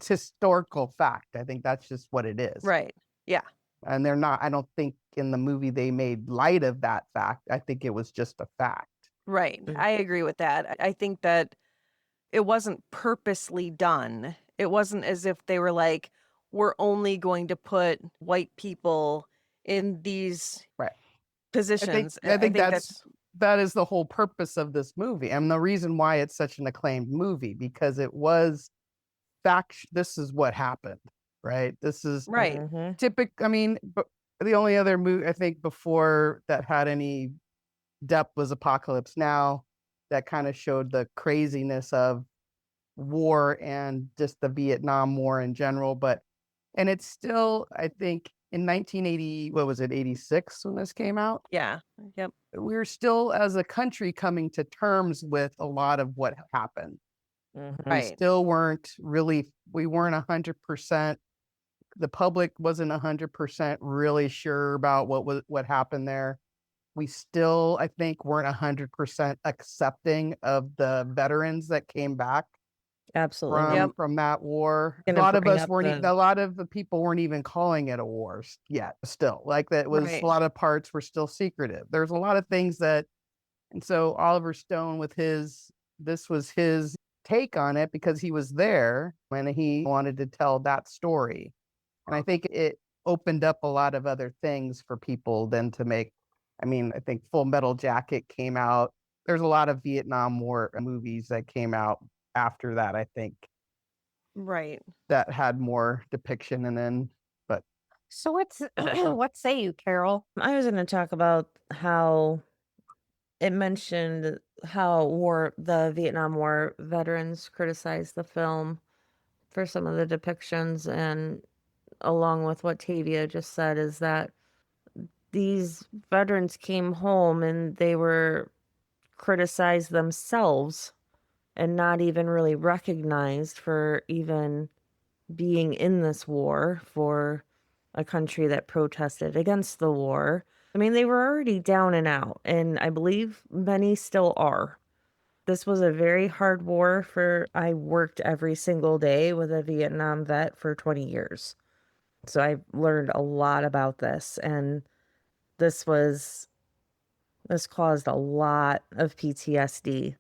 historical fact. I think that's just what it is. Right. Yeah. And I don't think in the movie they made light of that fact. I think it was just a fact. Right. Mm. I agree with that. I think that it wasn't purposely done. It wasn't as if they were like, we're only going to put white people in these Right. positions. I think that's that is the whole purpose of this movie, and the reason why it's such an acclaimed movie, because it was fact. This is what happened, right? This is right. Mhm. typical. I mean, but the only other movie I think before that had any depth was Apocalypse Now, that kind of showed the craziness of war and just the Vietnam War in general. And it's still, I think, in 1980, what was it, 86 when this came out? Yeah. Yep. We were still, as a country, coming to terms with a lot of what happened. Mhm. We Right. still we weren't 100%. The public wasn't 100% really sure about what happened there. We still, I think, weren't 100% accepting of the veterans that came back Absolutely. Yep. from that war. A Gonna lot of bring us up weren't, the a lot of the people weren't even calling it a war yet. Still, like, that was Right. a lot of parts were still secretive. There's a lot of things that, and so Oliver Stone this was his take on it because he was there when he wanted to tell that story. And I think it opened up a lot of other things for people then to make. I mean, I think Full Metal Jacket came out. There's a lot of Vietnam War movies that came out after that, I think. Right. that had more depiction, and then but So what's what say you, Carol? I was going to talk about how it mentioned how the Vietnam War veterans criticized the film for some of the depictions, and along with what Tavia just said, is that these veterans came home and they were criticized themselves and not even really recognized for even being in this war for a country that protested against the war. I mean, they were already down and out, and I believe many still are. This was a very hard war I worked every single day with a Vietnam vet for 20 years. So I learned a lot about this, and this caused a lot of PTSD.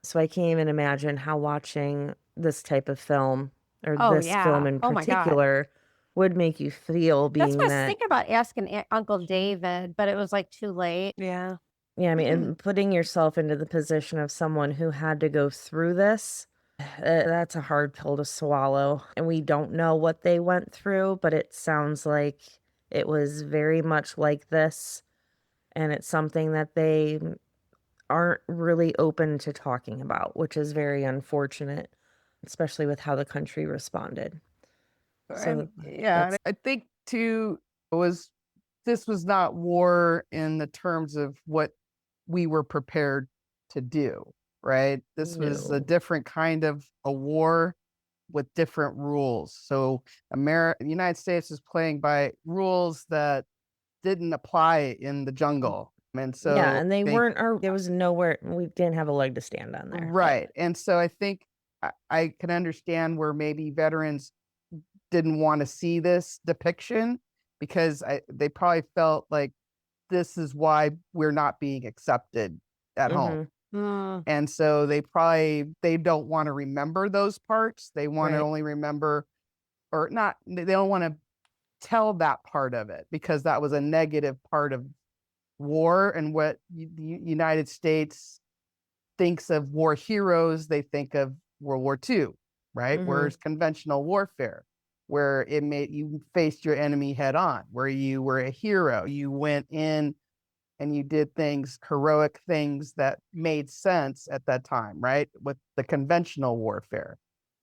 So I can't even imagine how watching this type of film, or Oh this film yeah. in Oh my God. particular, would make you feel, That's being what I was that, thinking about asking Uncle David, but it was like too late. Yeah. yeah, I mean, and putting yourself into the position of someone who had to go through this, that's a hard pill to swallow. And we don't know what they went through, but it sounds like it was very much like this. And it's something that they aren't really open to talking about, which is very unfortunate, especially with how the country responded. So yeah, and I think too this was not war in the terms of what we were prepared to do, right? This was a No. different kind of a war with different rules. So the United States is playing by rules that didn't apply in the jungle. And so Yeah, and I they think weren't, there was nowhere, we didn't have a leg to stand on there. right. And so I think I can understand where maybe veterans didn't want to see this depiction because they probably felt like this is why we're not being accepted at home. Mm, And so they don't want to remember those parts. They want to Right. only remember, or not, they don't want to tell that part of it because that was a negative part of war. And what the United States thinks of war heroes, they think of World War II, right? Where it's conventional warfare, where you faced your enemy head on, where you were a hero. You went in and you did heroic things that made sense at that time, right? With the conventional warfare.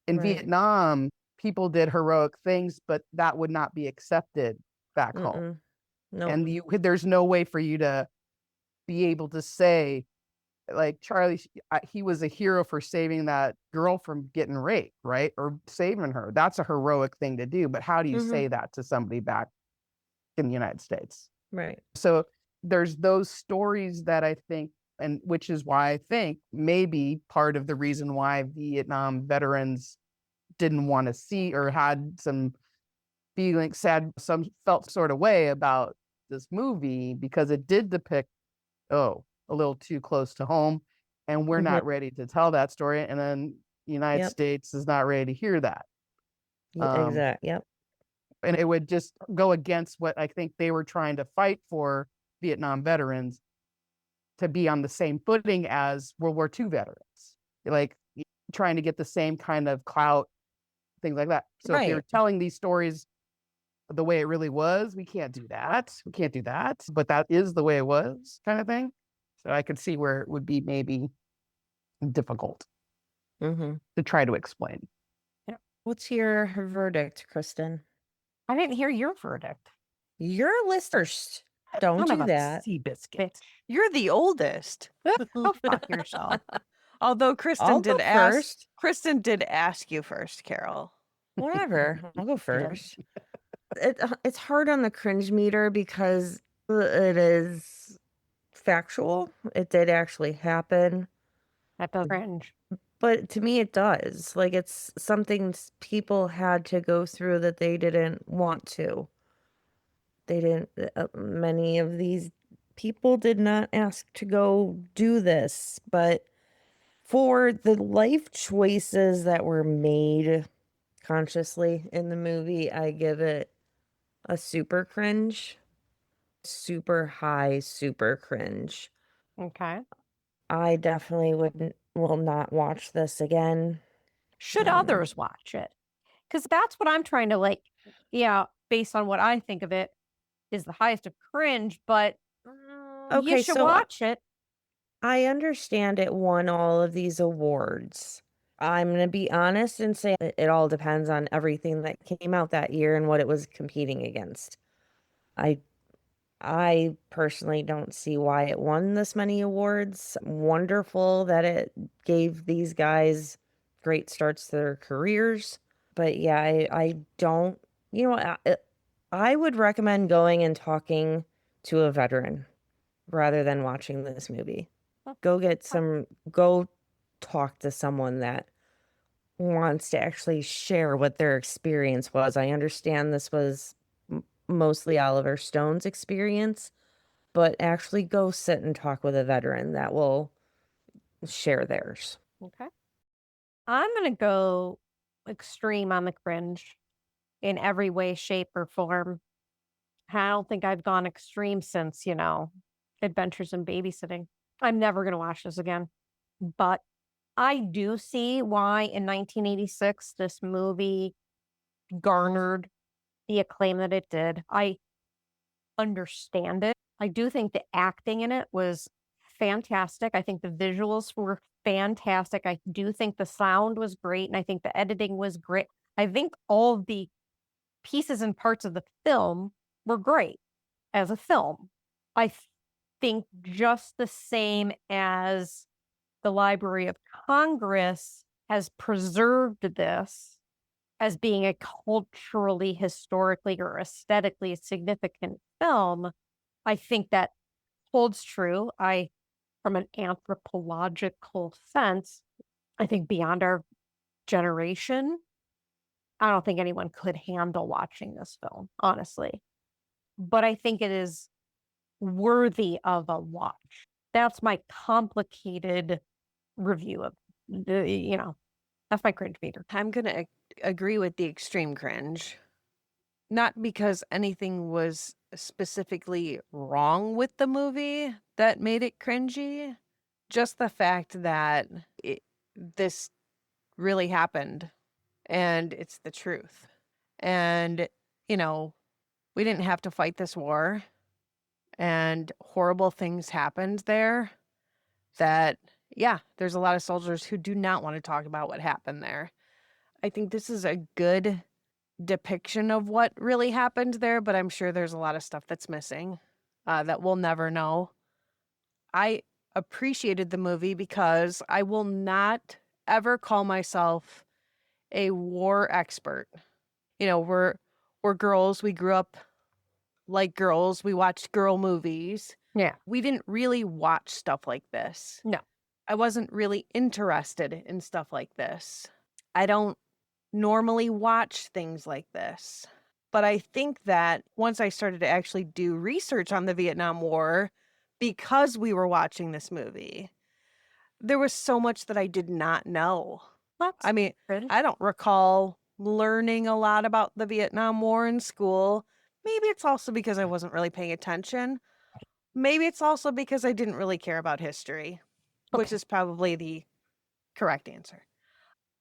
In Right. Vietnam, people did heroic things, but that would not be accepted back home. No. And there's no way for you to be able to say, like Charlie, he was a hero for saving that girl from getting raped, right? Or saving her. That's a heroic thing to do. But how do you say that to somebody back in the United States? Right. So there's those stories that I think, and which is why I think maybe part of the reason why Vietnam veterans didn't want to see or had some feeling felt sort of way about this movie because it did depict, a little too close to home. And we're not ready to tell that story. And then the United Yep. States is not ready to hear that. Exactly. Yep. And it would just go against what I think they were trying to fight for Vietnam veterans to be on the same footing as World War II veterans, like trying to get the same kind of clout, things like that. So if they were Right. telling these stories the way it really was, we can't do that. We can't do that. But that is the way it was, kind of thing. So I could see where it would be maybe difficult to try to explain. What's your verdict, Kristen? I didn't hear your verdict. You're a list first. Don't Son of do a that. Seabiscuit. you're the oldest. Go fuck yourself. Although I'll go first. Kristen did ask you first, Carol. Whatever. I'll go first. It's hard on the cringe meter because it is factual. It did actually happen. That does cringe. But to me, it does. Like, it's something people had to go through that they didn't want to. Many of these people did not ask to go do this. But for the life choices that were made consciously in the movie, I give it a super cringe. Super high, super cringe. Okay. I definitely will not watch this again. Should others watch it? Because that's what I'm trying to like, yeah, based on what I think of it, is the highest of cringe, but you Okay, should so watch it. I understand it won all of these awards. I'm going to be honest and say it all depends on everything that came out that year and what it was competing against. I I personally don't see why it won this many awards. Wonderful that it gave these guys great starts to their careers. But yeah, I don't, you know, I would recommend going and talking to a veteran rather than watching this movie. Go talk to someone that wants to actually share what their experience was. I understand this was mostly Oliver Stone's experience, but actually go sit and talk with a veteran that will share theirs. Okay. I'm going to go extreme on the cringe in every way, shape, or form. I don't think I've gone extreme since, Adventures in Babysitting. I'm never going to watch this again. But I do see why in 1986 this movie garnered the acclaim that it did. I understand it. I do think the acting in it was fantastic. I think the visuals were fantastic. I do think the sound was great, and I think the editing was great. I think all of the pieces and parts of the film were great as a film. I think just the same as the Library of Congress has preserved this as being a culturally, historically, or aesthetically significant film, I think that holds true. From an anthropological sense, I think beyond our generation, I don't think anyone could handle watching this film, honestly. But I think it is worthy of a watch. That's my complicated review of that's my cringe meter. I'm going to agree with the extreme cringe. Not because anything was specifically wrong with the movie that made it cringy, just the fact that this really happened and it's the truth. And, we didn't have to fight this war and horrible things happened there that, yeah, there's a lot of soldiers who do not want to talk about what happened there. I think this is a good depiction of what really happened there, but I'm sure there's a lot of stuff that's missing that we'll never know. I appreciated the movie because I will not ever call myself a war expert. We're girls. We grew up like girls. We watched girl movies. Yeah. We didn't really watch stuff like this. No. I wasn't really interested in stuff like this. I don't normally watch things like this. But I think that once I started to actually do research on the Vietnam War, because we were watching this movie, there was so much that I did not know. I mean, I don't recall learning a lot about the Vietnam War in school. Maybe it's also because I wasn't really paying attention. Maybe it's also because I didn't really care about history, which is probably the correct answer.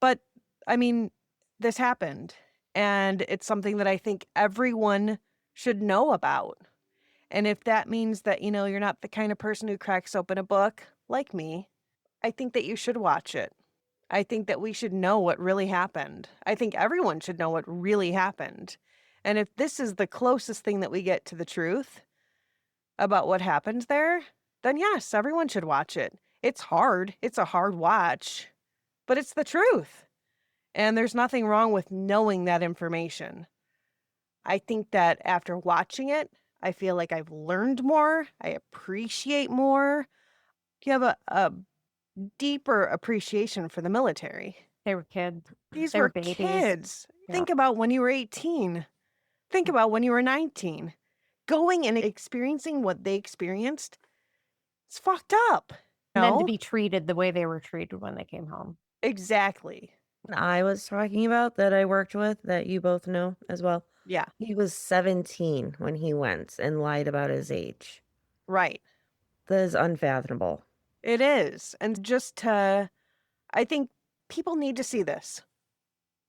But, I mean, this happened, and it's something that I think everyone should know about. And if that means that, you're not the kind of person who cracks open a book like me, I think that you should watch it. I think that we should know what really happened. I think everyone should know what really happened. And if this is the closest thing that we get to the truth about what happened there, then yes, everyone should watch it. It's hard. It's a hard watch, but it's the truth. And there's nothing wrong with knowing that information. I think that after watching it, I feel like I've learned more. I appreciate more. You have a deeper appreciation for the military. They were kids. These They were were babies. kids. Yeah. Think about when you were 18. Think about when you were 19. Going and experiencing what they experienced, it's fucked up. And then to be treated the way they were treated when they came home. Exactly. I was talking about that I worked with that you both know as well. Yeah. He was 17 when he went and lied about his age. Right. That is unfathomable. It is. And I think people need to see this.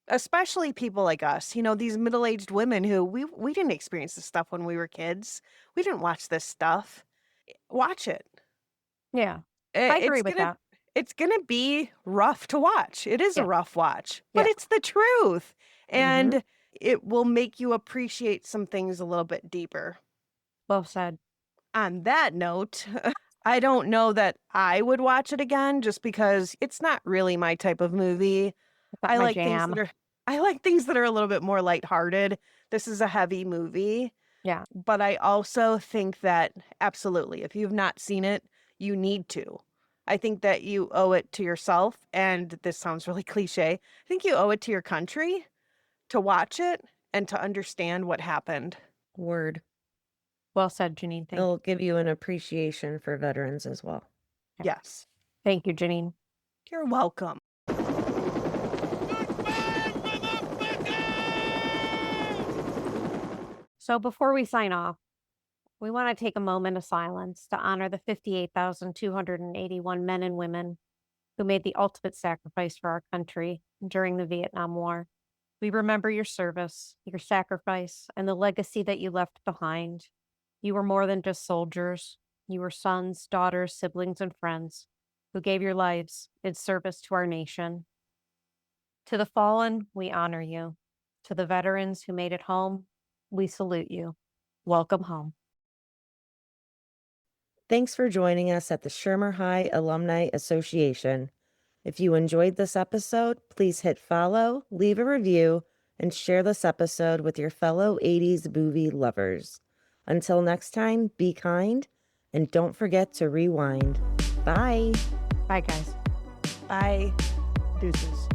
Especially people like us, these middle-aged women who we didn't experience this stuff when we were kids. We didn't watch this stuff. Watch it. Yeah, I- I It's agree with gonna that. it's gonna be rough to watch. It is a Yeah. rough watch, but Yeah. it's the truth. Mhm. And it will make you appreciate some things a little bit deeper. Well said. On that note, I don't know that I would watch it again just because it's not really my type of movie. It's not I my like things jam. I like things that are a little bit more lighthearted. This is a heavy movie, Yeah. but I also think that absolutely, if you've not seen it, you need to. I think that you owe it to yourself, and this sounds really cliche. I think you owe it to your country to watch it and to understand what happened. Word. Well said, Janine. Thank you. It'll give you an appreciation for veterans as well. Yes. Thank you, Janine. You're welcome. So before we sign off, we want to take a moment of silence to honor the 58,281 men and women who made the ultimate sacrifice for our country during the Vietnam War. We remember your service, your sacrifice, and the legacy that you left behind. You were more than just soldiers. You were sons, daughters, siblings, and friends who gave your lives in service to our nation. To the fallen, we honor you. To the veterans who made it home, we salute you. Welcome home. Thanks for joining us at the Shermer High Alumni Association. If you enjoyed this episode, please hit follow, leave a review, and share this episode with your fellow 80s movie lovers. Until next time, be kind, and don't forget to rewind. Bye. Bye, guys. Bye. Deuces.